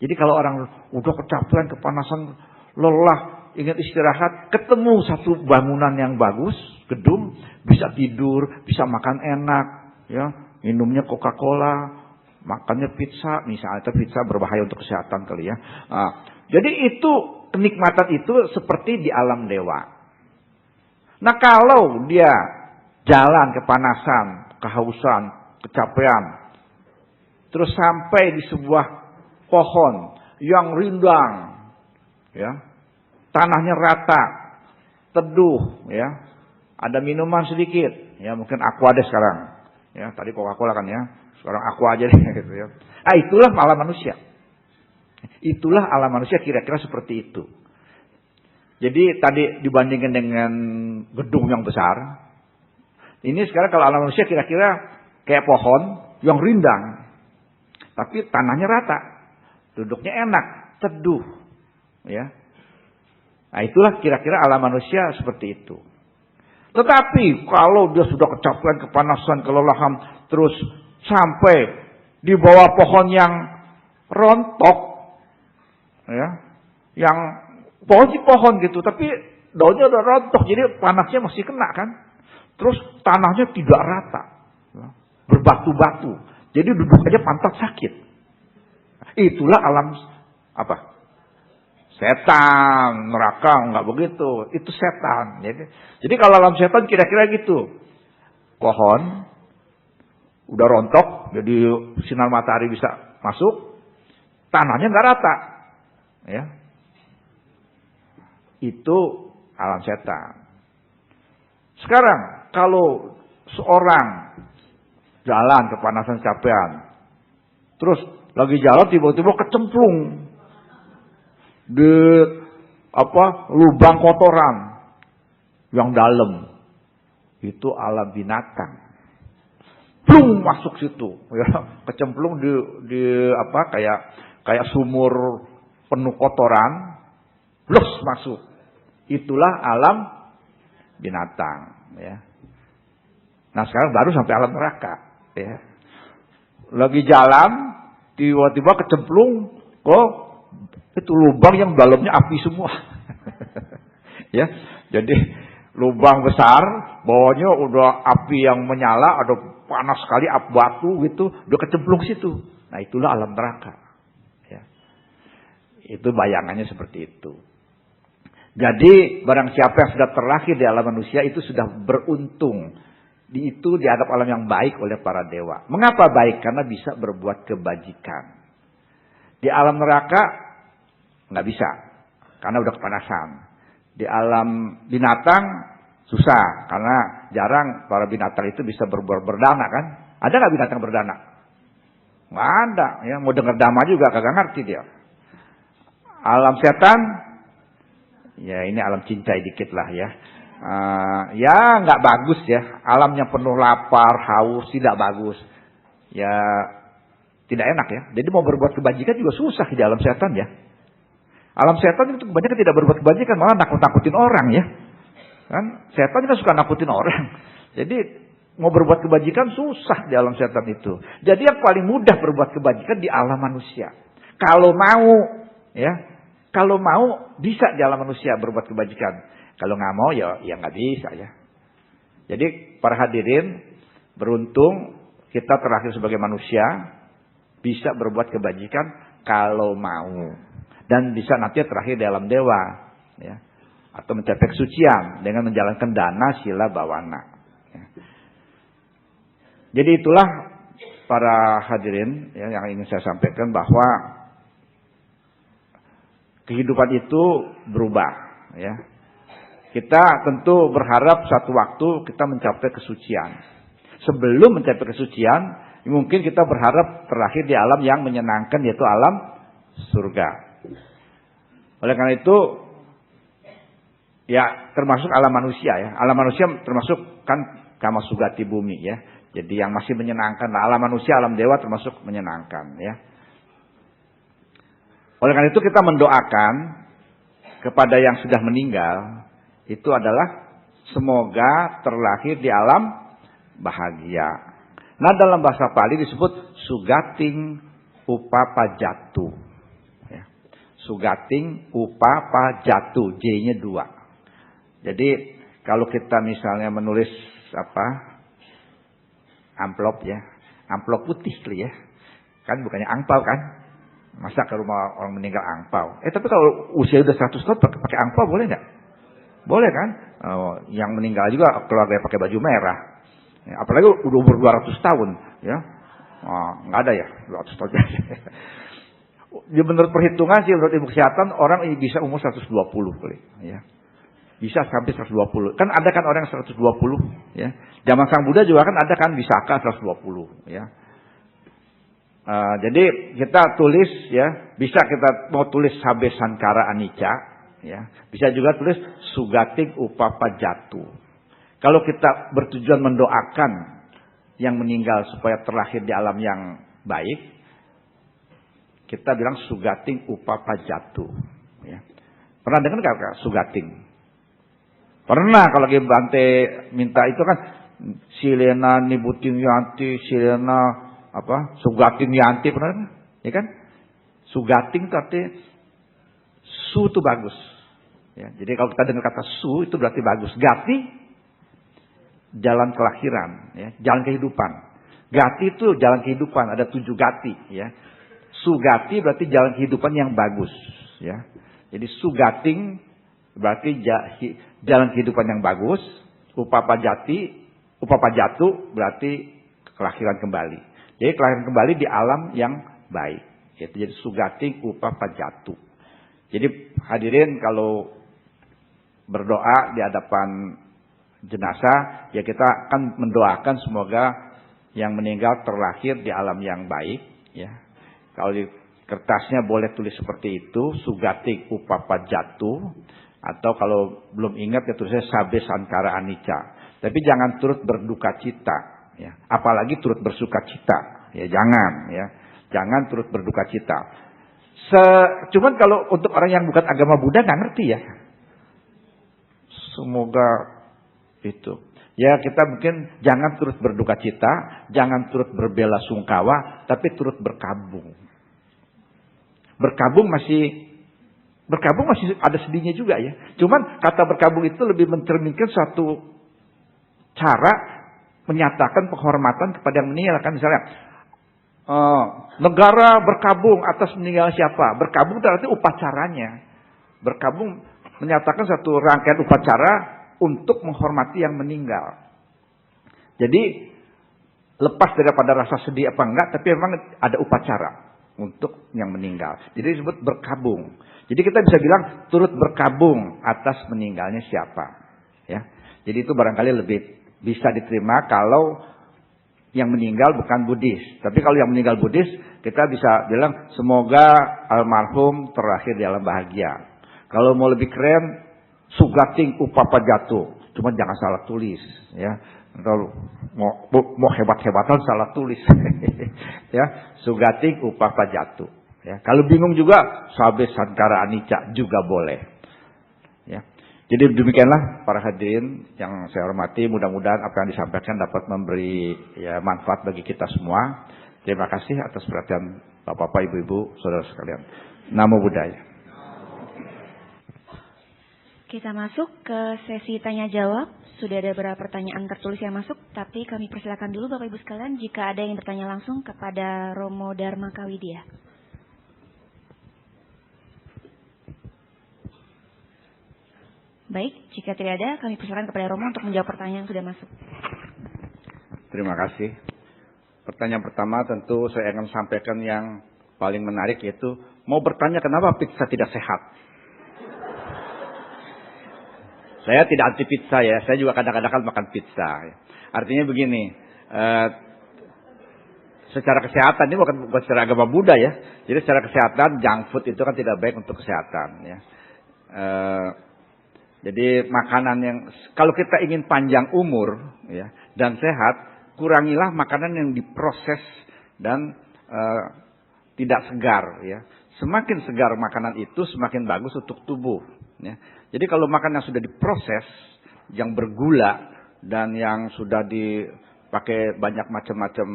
Jadi kalau orang udah kecapean, kepanasan, lelah, ingin istirahat, ketemu satu bangunan yang bagus, gedung, bisa tidur, bisa makan enak, ya, minumnya Coca-Cola, makannya pizza, misalnya pizza berbahaya untuk kesehatan kali ya. Jadi itu kenikmatan itu seperti di alam dewa. Nah kalau dia jalan kepanasan, kehausan, kecapean, terus sampai di sebuah pohon yang rindang, ya, tanahnya rata, teduh, ya, ada minuman sedikit, ya mungkin aqua deh sekarang, ya tadi Coca-Cola kan ya, sekarang aqua aja deh gitu ya. Itulah alam manusia, itulah alam manusia kira-kira seperti itu. Jadi tadi dibandingkan dengan gedung yang besar, ini sekarang kalau alam manusia kira-kira kayak pohon yang rindang, tapi tanahnya rata, duduknya enak, teduh, ya. Nah itulah kira-kira alam manusia seperti itu. Tetapi kalau dia sudah kecapean, kepanasan, kelelahan, terus sampai di bawah pohon yang rontok, ya, yang pohon gitu, tapi daunnya udah rontok, jadi panasnya masih kena kan. Terus tanahnya tidak rata, berbatu-batu, jadi duduk aja pantat sakit. Itulah alam apa? Setan, neraka, nggak begitu. Itu setan. Jadi kalau alam setan kira-kira gitu, pohon udah rontok, jadi sinar matahari bisa masuk, tanahnya nggak rata, ya. Itu alam setan. Sekarang kalau seorang jalan kepanasan capean, terus lagi jalan tiba-tiba kecemplung di lubang kotoran yang dalam, itu alam binatang. Plung masuk situ, ya, kecemplung di kayak sumur penuh kotoran, blus masuk. Itulah alam binatang, ya. Nah sekarang baru sampai alam neraka, ya. Lagi jalan tiba-tiba kecemplung kok itu lubang yang dalamnya api semua. Ya, jadi lubang besar, bawahnya udah api yang menyala, ada panas sekali, api batu gitu, udah kecemplung situ. Nah itulah alam neraka, ya. Itu bayangannya seperti itu. Jadi barang siapa yang sudah terlahir di alam manusia itu sudah beruntung. Itu dianggap alam yang baik oleh para dewa. Mengapa baik? Karena bisa berbuat kebajikan. Di alam neraka nggak bisa, karena udah kepanasan. Di alam binatang susah, karena jarang para binatang itu bisa berdana kan. Ada nggak binatang berdana? Nggak ada. Ya, mau dengar dama juga kagak ngerti dia. Alam setan, ya ini alam cincai dikit lah ya. Ya nggak bagus ya. Alam yang penuh lapar, haus, tidak bagus. Ya tidak enak ya. Jadi mau berbuat kebajikan juga susah di alam setan ya. Alam setan itu kebanyakan tidak berbuat kebajikan, malah nakut-nakutin orang ya. Kan setan itu suka nakutin orang. Jadi mau berbuat kebajikan susah di alam setan itu. Jadi yang paling mudah berbuat kebajikan di alam manusia. Kalau mau ya, kalau mau bisa di alam manusia berbuat kebajikan. Kalau nggak mau ya nggak bisa ya. Jadi para hadirin, beruntung kita terlahir sebagai manusia, bisa berbuat kebajikan kalau mau, dan bisa nanti terakhir dalam dewa, ya, atau mencapai kesucian dengan menjalankan dana sila bawana. Ya. Jadi itulah para hadirin ya, yang ingin saya sampaikan, bahwa kehidupan itu berubah, ya. Kita tentu berharap suatu waktu kita mencapai kesucian. Sebelum mencapai kesucian, mungkin kita berharap terakhir di alam yang menyenangkan, yaitu alam surga. Oleh karena itu, ya termasuk alam manusia ya. Alam manusia termasuk kan kama sugati bumi ya. Jadi yang masih menyenangkan. Nah, alam manusia, alam dewa termasuk menyenangkan ya. Oleh karena itu kita mendoakan kepada yang sudah meninggal, itu adalah semoga terlahir di alam bahagia. Nah, dalam bahasa Pali disebut sugating upapajatu. Ya. Sugating upapajatu, J-nya 2. Jadi kalau kita misalnya menulis amplop ya, amplop putih ya, kan bukannya angpau kan? Masa ke rumah orang meninggal angpau? Tapi kalau usia udah 100 tahun pakai angpau boleh nggak? Boleh kan? Yang meninggal juga keluarga pakai baju merah. Ya, apalagi udah umur 200 tahun, ya. Nggak ada ya 200 tahun. Ya, menurut perhitungan sih, menurut ilmu kesehatan orang ini bisa umur 120 kali, ya. Bisa sampai 120. Kan ada kan orang 120, ya. Zaman Sang Buddha juga kan ada kan Visakha 120, ya. Jadi kita tulis ya, bisa kita mau tulis Sabe Sankara Anicca, ya. Bisa juga tulis Sugating Upapajatu. Kalau kita bertujuan mendoakan yang meninggal supaya terlahir di alam yang baik, kita bilang Sugating Upapajatu, ya. Pernah dengar nggak Sugating? Pernah, kalau lagi Bante minta itu kan Silena Nibuting Yanti, Silena Sugating Yanti, pernah? Ya kan? Sugating itu artinya su itu bagus. Ya, jadi kalau kita dengar kata su itu berarti bagus. Gati jalan kelahiran, ya, jalan kehidupan. Gati itu jalan kehidupan, ada 7 gati, ya. Sugati berarti jalan kehidupan yang bagus, ya. Jadi sugating berarti jalan kehidupan yang bagus. Upapajatu berarti kelahiran kembali. Jadi kelahiran kembali di alam yang baik. Itu jadi sugating upapajatu. Jadi hadirin kalau berdoa di hadapan jenazah, ya kita akan mendoakan semoga yang meninggal terlahir di alam yang baik, ya. Kalau di kertasnya boleh tulis seperti itu, sugating upapajatu. Atau kalau belum ingat ya tulisnya Sabe Sankara Anicca. Tapi jangan turut berduka cita, ya. Apalagi turut bersuka cita, ya jangan, ya. Jangan turut berduka cita. Cuman kalau untuk orang yang bukan agama Buddha nggak ngerti ya. Semoga itu. Ya kita mungkin jangan turut berduka cita, jangan turut berbela sungkawa, tapi turut berkabung. Berkabung masih ada sedihnya juga ya. Cuman kata berkabung itu lebih mencerminkan suatu cara menyatakan penghormatan kepada yang meninggal. Kan misalnya negara berkabung atas meninggal siapa. Berkabung berarti upacaranya. Berkabung menyatakan satu rangkaian upacara untuk menghormati yang meninggal. Jadi lepas daripada rasa sedih apa enggak, tapi memang ada upacara untuk yang meninggal. Jadi disebut berkabung. Jadi kita bisa bilang turut berkabung atas meninggalnya siapa, ya. Jadi itu barangkali lebih bisa diterima kalau yang meninggal bukan Buddhis. Tapi kalau yang meninggal Buddhis, kita bisa bilang semoga almarhum terlahir di alam bahagia. Kalau mau lebih keren, Sugating Upapajatu. Cuma jangan salah tulis, ya. Kalau mau hebat-hebatan salah tulis, ya. Sugating Upapajatu. Ya, kalau bingung juga Sabe Sankara Anicca juga boleh. Ya. Jadi demikianlah para hadirin yang saya hormati, mudah-mudahan apa yang disampaikan dapat memberi ya manfaat bagi kita semua. Terima kasih atas perhatian Bapak-bapak, Ibu-ibu, saudara sekalian. Namo Buddhaya. Kita masuk ke sesi tanya jawab. Sudah ada beberapa pertanyaan tertulis yang masuk, tapi kami persilakan dulu Bapak Ibu sekalian jika ada yang bertanya langsung kepada Romo Dharma Kawidya. Baik, jika tidak ada, kami persilakan kepada Romo untuk menjawab pertanyaan yang sudah masuk. Terima kasih. Pertanyaan pertama tentu saya akan sampaikan yang paling menarik, yaitu mau bertanya kenapa pizza tidak sehat. Saya tidak anti pizza ya, saya juga kadang-kadang makan pizza. Artinya begini, secara kesehatan ini bukan secara agama Buddha ya. Jadi secara kesehatan junk food itu kan tidak baik untuk kesehatan ya. Jadi makanan yang kalau kita ingin panjang umur ya dan sehat, kurangilah makanan yang diproses dan tidak segar ya. Semakin segar makanan itu semakin bagus untuk tubuh ya. Jadi kalau makanan yang sudah diproses, yang bergula dan yang sudah dipakai banyak macam-macam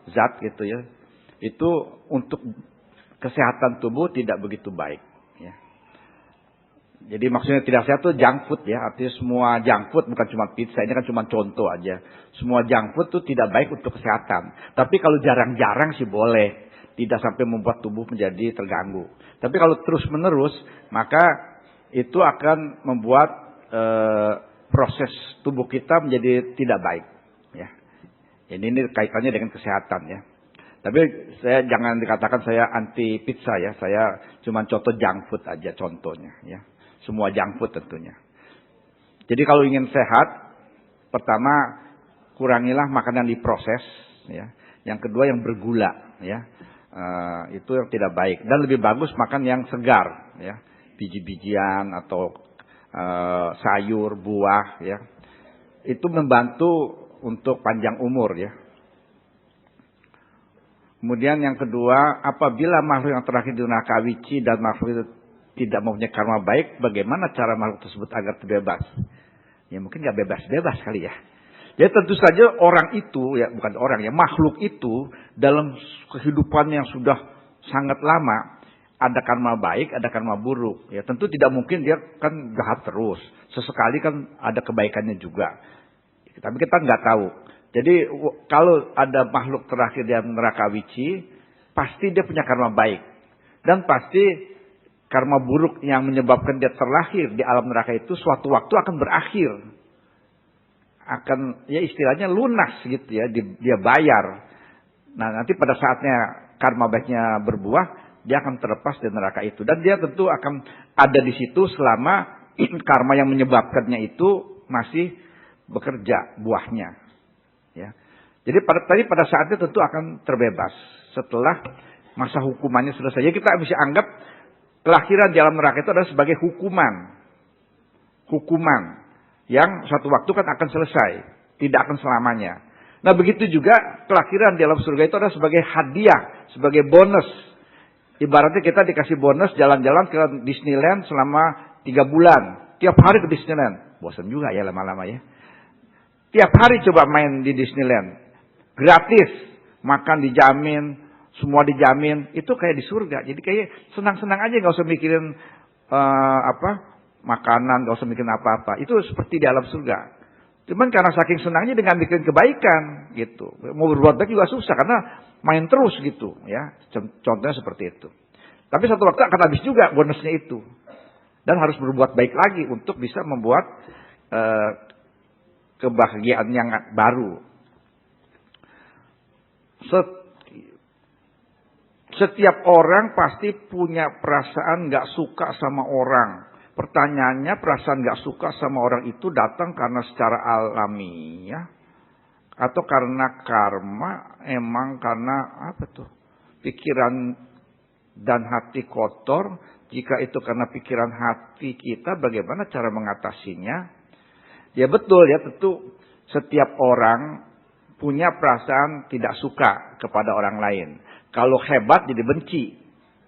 zat gitu ya, itu untuk kesehatan tubuh tidak begitu baik ya. Jadi maksudnya tidak sehat itu junk food ya, artinya semua junk food bukan cuma pizza, ini kan cuma contoh aja. Semua junk food itu tidak baik untuk kesehatan. Tapi kalau jarang-jarang sih boleh, tidak sampai membuat tubuh menjadi terganggu. Tapi kalau terus-menerus, maka itu akan membuat proses tubuh kita menjadi tidak baik ya. Ini kaitannya dengan kesehatan ya. Tapi saya jangan dikatakan saya anti pizza ya. Saya cuma contoh junk food aja contohnya ya. Semua junk food tentunya. Jadi kalau ingin sehat, pertama kurangilah makanan diproses ya. Yang kedua yang bergula ya. Itu yang tidak baik. Dan lebih bagus makan yang segar ya. Biji-bijian atau sayur, buah ya. Itu membantu untuk panjang umur ya. Kemudian yang kedua, apabila makhluk yang terakhir di neraka Awici dan makhluk itu tidak mempunyai karma baik, bagaimana cara makhluk tersebut agar terbebas? Ya mungkin nggak bebas-bebas kali ya. Jadi tentu saja orang itu, ya bukan orang ya, makhluk itu dalam kehidupan yang sudah sangat lama, ada karma baik, ada karma buruk. Ya tentu tidak mungkin dia kan jahat terus. Sesekali kan ada kebaikannya juga. Tapi kita nggak tahu. Jadi kalau ada makhluk terakhir di neraka Awici, pasti dia punya karma baik. Dan pasti karma buruk yang menyebabkan dia terlahir di alam neraka itu suatu waktu akan berakhir. Akan ya istilahnya lunas gitu ya, dia bayar. Nah nanti pada saatnya karma baiknya berbuah, dia akan terlepas dari neraka itu. Dan dia tentu akan ada di situ selama karma yang menyebabkannya itu masih bekerja buahnya. Ya. Jadi pada saatnya tentu akan terbebas. Setelah masa hukumannya selesai. Jadi kita bisa anggap kelahiran di alam neraka itu adalah sebagai hukuman. Hukuman. Yang suatu waktu kan akan selesai. Tidak akan selamanya. Nah begitu juga kelahiran di alam surga itu adalah sebagai hadiah. Sebagai bonus. Ibaratnya kita dikasih bonus jalan-jalan ke Disneyland selama 3 bulan. Tiap hari ke Disneyland. Bosan juga ya lama-lama ya. Tiap hari coba main di Disneyland. Gratis. Makan dijamin. Semua dijamin. Itu kayak di surga. Jadi kayak senang-senang aja. Gak usah mikirin makanan. Gak usah mikirin apa-apa. Itu seperti di alam surga. Cuman karena saking senangnya dengan bikin kebaikan gitu. Mau berbuat baik juga susah karena main terus gitu ya. Contohnya seperti itu. Tapi satu waktu akan habis juga bonusnya itu. Dan harus berbuat baik lagi untuk bisa membuat kebahagiaan yang baru. Setiap orang pasti punya perasaan gak suka sama orang. Pertanyaannya perasaan gak suka sama orang itu datang karena secara alami ya. Atau karena karma, emang karena apa tuh? Pikiran dan hati kotor. Jika itu karena pikiran hati kita, bagaimana cara mengatasinya? Ya betul ya, tentu setiap orang punya perasaan tidak suka kepada orang lain. Kalau hebat jadi benci,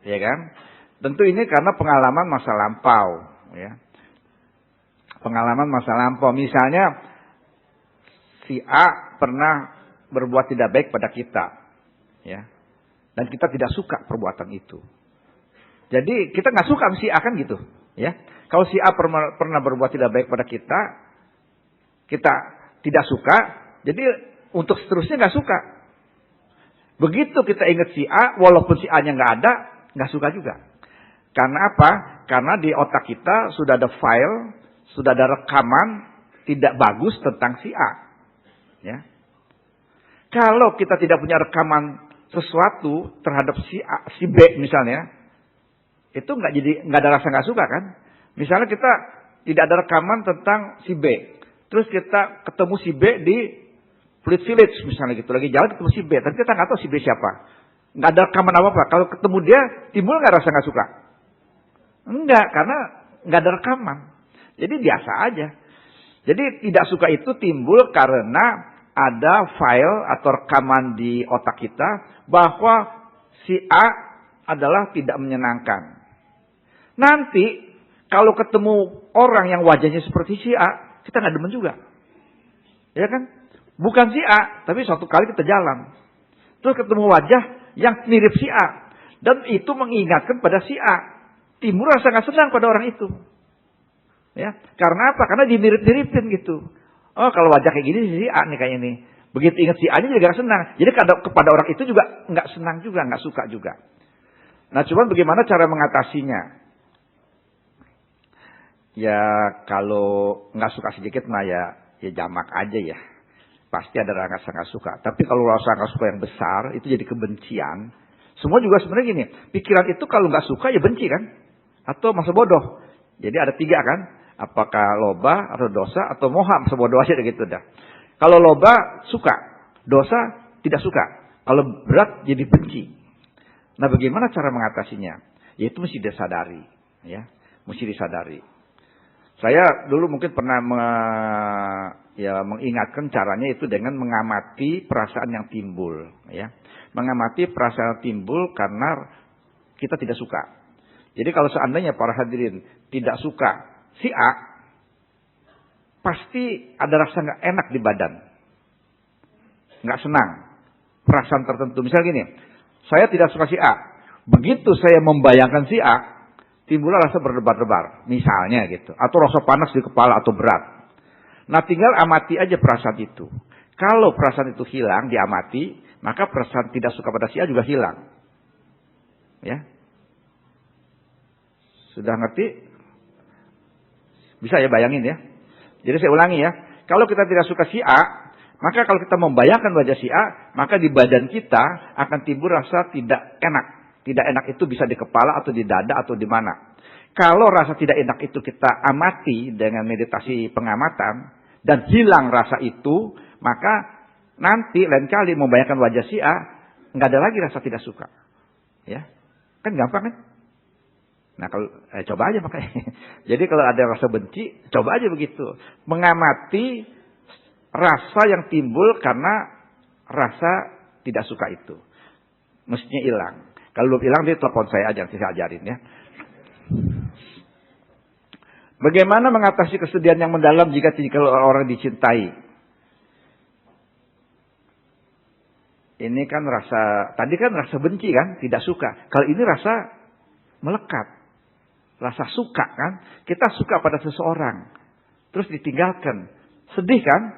ya kan? Tentu ini karena pengalaman masa lampau. Ya. Pengalaman masa lampau. Misalnya si A pernah berbuat tidak baik pada kita. Ya. Dan kita tidak suka perbuatan itu. Jadi kita nggak suka sama si A kan gitu. Ya. Kalau si A pernah berbuat tidak baik pada kita tidak suka. Jadi untuk seterusnya nggak suka. Begitu kita ingat si A, walaupun si A-nya nggak ada, nggak suka juga. Karena apa? Karena di otak kita sudah ada file, sudah ada rekaman tidak bagus tentang si A. Ya. Kalau kita tidak punya rekaman sesuatu terhadap si B misalnya, itu nggak ada rasa nggak suka kan? Misalnya kita tidak ada rekaman tentang si B, terus kita ketemu si B di Fleet Village misalnya gitu, lagi jalan ketemu si B, tapi kita nggak tahu si B siapa, nggak ada rekaman apa-apa. Kalau ketemu dia, timbul nggak rasa nggak suka? Enggak, karena nggak ada rekaman. Jadi biasa aja. Jadi tidak suka itu timbul karena ada file atau rekaman di otak kita bahwa si A adalah tidak menyenangkan. Nanti kalau ketemu orang yang wajahnya seperti si A, kita nggak demen juga. Ya kan? Bukan si A, tapi suatu kali kita jalan. Terus ketemu wajah yang mirip si A. Dan itu mengingatkan pada si A. Timbul rasa nggak senang pada orang itu. Ya, karena apa? Karena dimirip-miripin gitu. Oh, kalau wajah kayak gini si A nih kayak ini. Begitu ingat si A-nya juga gak senang. Jadi kepada orang itu juga nggak senang juga, nggak suka juga. Nah, cuman bagaimana cara mengatasinya? Ya, kalau nggak suka sedikit mah ya jamak aja ya. Pasti ada rasa nggak suka. Tapi kalau rasa nggak suka yang besar, itu jadi kebencian. Semua juga sebenarnya gini. Pikiran itu kalau nggak suka ya benci kan? Atau masa bodoh. Jadi ada 3 kan? Apakah loba atau dosa atau moha, sebodoh aja gitu dah. Kalau loba suka, dosa tidak suka. Kalau berat jadi benci. Nah, bagaimana cara mengatasinya? Yaitu mesti disadari, ya, mesti disadari. Saya dulu mungkin pernah mengingatkan caranya itu dengan mengamati perasaan yang timbul, ya. Mengamati perasaan yang timbul karena kita tidak suka. Jadi kalau seandainya para hadirin tidak suka si A, pasti ada rasa nggak enak di badan, nggak senang, perasaan tertentu. Misalnya gini, saya tidak suka si A, begitu saya membayangkan si A, timbullah rasa berdebar-debar, misalnya gitu, atau rasa panas di kepala atau berat. Nah, tinggal amati aja perasaan itu. Kalau perasaan itu hilang, diamati, maka perasaan tidak suka pada si A juga hilang. Ya, sudah ngerti? Bisa ya bayangin ya. Jadi saya ulangi ya. Kalau kita tidak suka si A, maka kalau kita membayangkan wajah si A, maka di badan kita akan timbul rasa tidak enak. Tidak enak itu bisa di kepala atau di dada atau di mana. Kalau rasa tidak enak itu kita amati dengan meditasi pengamatan dan hilang rasa itu, maka nanti lain kali membayangkan wajah si A, nggak ada lagi rasa tidak suka. Ya, kan gampang kan? Nah, kalau coba aja makanya. Jadi kalau ada rasa benci, coba aja begitu. Mengamati rasa yang timbul karena rasa tidak suka itu. Mestinya hilang. Kalau belum hilang, dia telepon saya aja, nanti saya ajarin ya. Bagaimana mengatasi kesedihan yang mendalam jika orang dicintai? Ini kan rasa, tadi kan rasa benci kan, tidak suka. Kalau ini rasa melekat. Rasa suka kan, kita suka pada seseorang, terus ditinggalkan, sedih kan?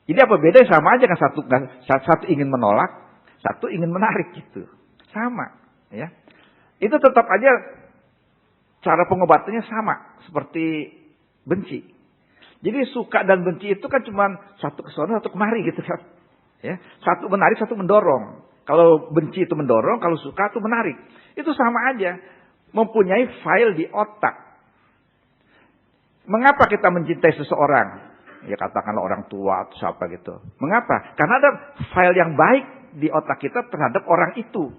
Jadi apa bedanya? Sama aja kan, satu ingin menolak, satu ingin menarik gitu, sama, ya. Itu tetap aja cara pengobatannya sama seperti benci. Jadi suka dan benci itu kan cuma satu kesana, satu kemari gitu kan, ya. Satu menarik, satu mendorong. Kalau benci itu mendorong, kalau suka itu menarik. Itu sama aja. Mempunyai file di otak. Mengapa kita mencintai seseorang? Ya katakanlah orang tua atau siapa gitu. Mengapa? Karena ada file yang baik di otak kita terhadap orang itu.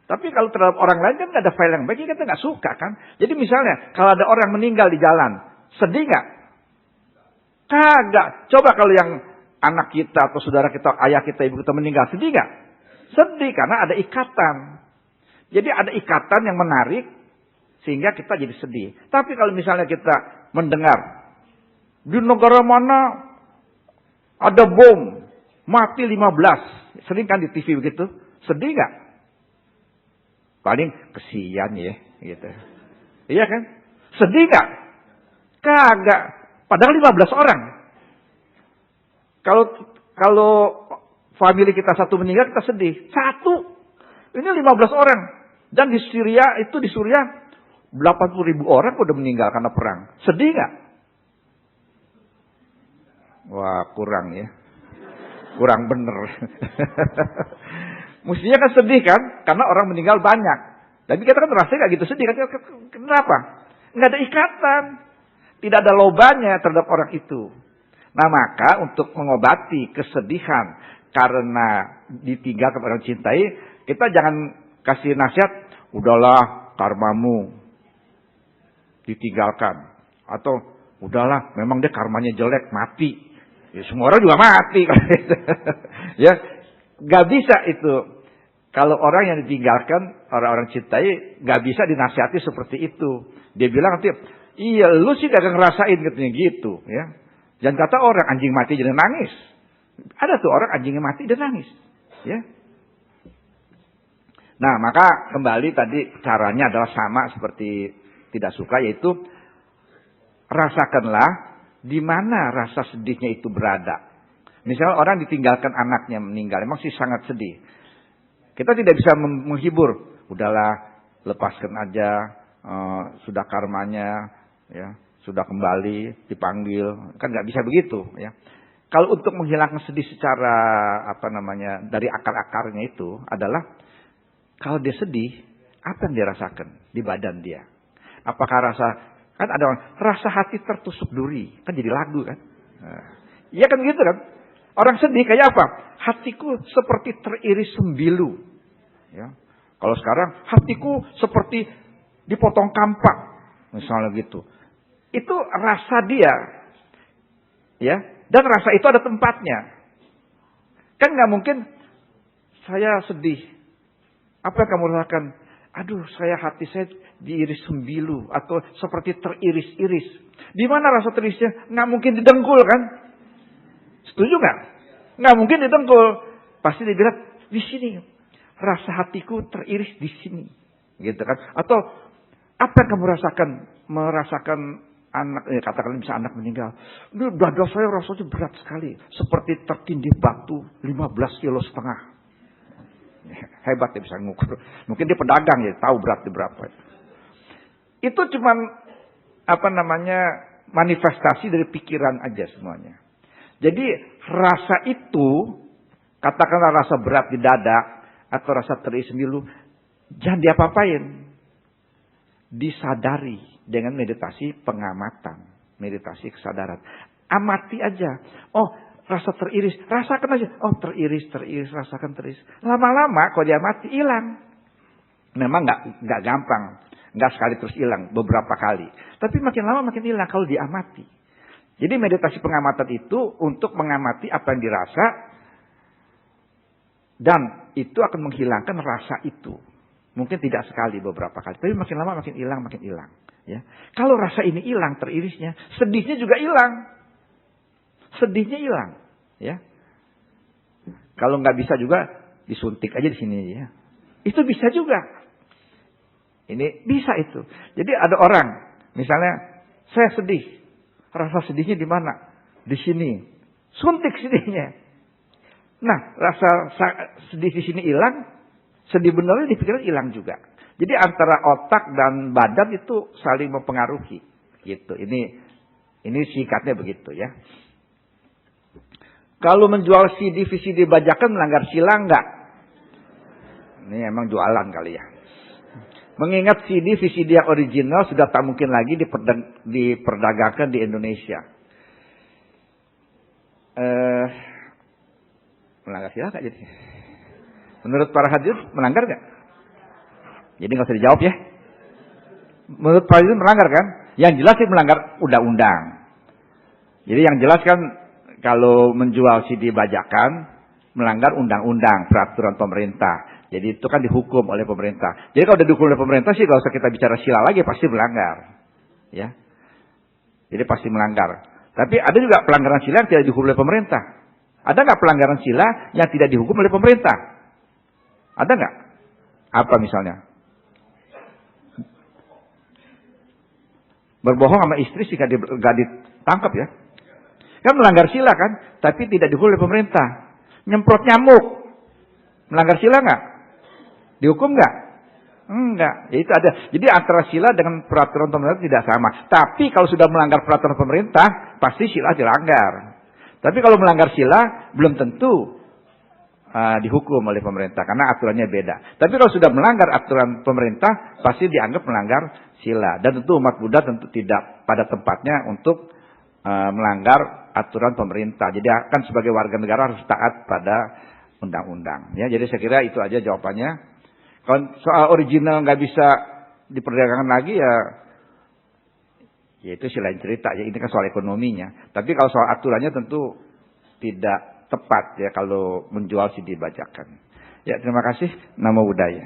Tapi kalau terhadap orang lain kan nggak ada file yang baik, kita nggak suka kan. Jadi misalnya kalau ada orang meninggal di jalan, sedih nggak? Kagak. Coba kalau yang anak kita atau saudara kita, ayah kita, ibu kita meninggal, sedih nggak? Sedih karena ada ikatan. Jadi ada ikatan yang menarik sehingga kita jadi sedih. Tapi kalau misalnya kita mendengar di negara mana ada bom, mati 15. Sering kan di TV begitu. Sedih gak? Paling kesian ya gitu. Iya kan? Sedih gak? Kagak. Padahal 15 orang. Kalau family kita satu meninggal, kita sedih. Satu. Ini 15 orang. Dan di Syria 80.000 orang udah meninggal karena perang. Sedih gak? Wah, kurang ya. Kurang bener. Mestinya kan sedih kan, karena orang meninggal banyak. Tapi kita kan rasanya gak gitu sedih kan? Kenapa? Nggak ada ikatan, tidak ada lobanya terhadap orang itu. Nah maka untuk mengobati kesedihan karena ditinggalkan orang cintai, kita jangan kasih nasihat, udahlah karmamu ditinggalkan. Atau udahlah memang dia karmanya jelek, mati. Ya, semua orang juga mati. Ya, gak bisa itu. Kalau orang yang ditinggalkan, orang-orang cintai, gak bisa dinasihati seperti itu. Dia bilang nanti, iya lu sih gak ngerasain katanya gitu. Ya. Jangan kata orang anjing mati jadi nangis. Ada tuh orang anjingnya mati dan nangis. Ya. Nah maka kembali tadi caranya adalah sama seperti tidak suka, yaitu rasakanlah di mana rasa sedihnya itu berada. Misalnya orang ditinggalkan anaknya meninggal, memang sih sangat sedih. Kita tidak bisa menghibur, udahlah lepaskan aja, sudah karmanya, ya sudah kembali dipanggil, kan nggak bisa begitu, ya. Kalau untuk menghilangkan sedih secara dari akar-akarnya itu adalah kalau dia sedih, apa yang dia rasakan di badan dia? Apakah kan ada orang, rasa hati tertusuk duri, kan jadi lagu kan? Iya kan gitu kan? Orang sedih kayak apa? Hatiku seperti teriris sembilu. Ya. Kalau sekarang hatiku seperti dipotong kampak, misalnya gitu. Itu rasa dia, ya. Dan rasa itu ada tempatnya. Kan nggak mungkin saya sedih. Apa yang kamu rasakan? Aduh, hati saya diiris sembilu atau seperti teriris-iris. Di mana rasa teririsnya? Nggak mungkin didengkul kan? Setuju nggak? Nggak mungkin didengkul. Pasti dibilang di sini. Rasa hatiku teriris di sini, gitu kan? Atau apa yang kamu rasakan? Merasakan anak, katakan bisa anak meninggal. Dada saya rasanya berat sekali, seperti tertindih batu 15,5 kilo. Hebat dia bisa ngukur. Mungkin dia pedagang ya, tahu beratnya berapa. Itu cuman manifestasi dari pikiran aja semuanya. Jadi rasa itu, katakanlah rasa berat di dada atau rasa teriris sembilu, jangan diapa-apain. Disadari dengan meditasi pengamatan, meditasi kesadaran. Amati aja. Oh, rasa teriris, rasakan aja. Oh, teriris, rasakan teriris. Lama-lama kalau dia mati hilang. Memang nggak gampang, nggak sekali terus hilang, beberapa kali. Tapi makin lama makin hilang kalau diamati. Jadi meditasi pengamatan itu untuk mengamati apa yang dirasa dan itu akan menghilangkan rasa itu. Mungkin tidak sekali, beberapa kali, tapi makin lama makin hilang, Ya. Kalau rasa ini hilang, teririsnya, sedihnya juga hilang. Sedihnya hilang, ya. Kalau nggak bisa juga disuntik aja di sini, ya. Itu bisa juga. Ini bisa itu. Jadi ada orang, misalnya saya sedih, rasa sedihnya di mana? Di sini. Suntik sedihnya. Nah, rasa sedih di sini hilang, sedih benernya di pikiran hilang juga. Jadi antara otak dan badan itu saling mempengaruhi, gitu. Ini singkatnya begitu, ya. Kalau menjual CD, VCD bajakan melanggar sila enggak? Ini emang jualan kali ya. Mengingat CD, VCD yang original sudah tak mungkin lagi diperdagangkan di Indonesia. Melanggar sila enggak jadi? Menurut para hadirin melanggar enggak? Jadi nggak usah dijawab ya. Menurut para hadirin melanggar kan? Yang jelas sih melanggar undang-undang. Jadi yang jelas kan kalau menjual CD bajakan melanggar undang-undang, peraturan pemerintah. Jadi itu kan dihukum oleh pemerintah. Jadi kalau udah dihukum oleh pemerintah sih nggak usah kita bicara sila lagi, pasti melanggar. Ya. Jadi pasti melanggar. Tapi ada juga pelanggaran sila yang tidak dihukum oleh pemerintah. Ada nggak pelanggaran sila yang tidak dihukum oleh pemerintah? Ada nggak? Apa misalnya? Berbohong sama istri sih gak ditangkap ya. Kan melanggar sila kan, tapi tidak dihukum oleh pemerintah. Nyemprot nyamuk, melanggar sila nggak? Dihukum nggak? Enggak. Ya itu ada. Jadi antara sila dengan peraturan pemerintah tidak sama. Tapi kalau sudah melanggar peraturan pemerintah, pasti sila dilanggar. Tapi kalau melanggar sila, belum tentu dihukum oleh pemerintah karena aturannya beda. Tapi kalau sudah melanggar aturan pemerintah pasti dianggap melanggar sila. Dan tentu umat Buddha tentu tidak pada tempatnya untuk melanggar aturan pemerintah. Jadi akan sebagai warga negara harus taat pada undang-undang. Ya, jadi saya kira itu aja jawabannya. Kalau soal original nggak bisa diperdagangkan lagi ya itu lain cerita. Ya ini kan soal ekonominya. Tapi kalau soal aturannya tentu tidak tepat ya kalau menjual CD bajakan. Ya terima kasih. Namo Buddhaya.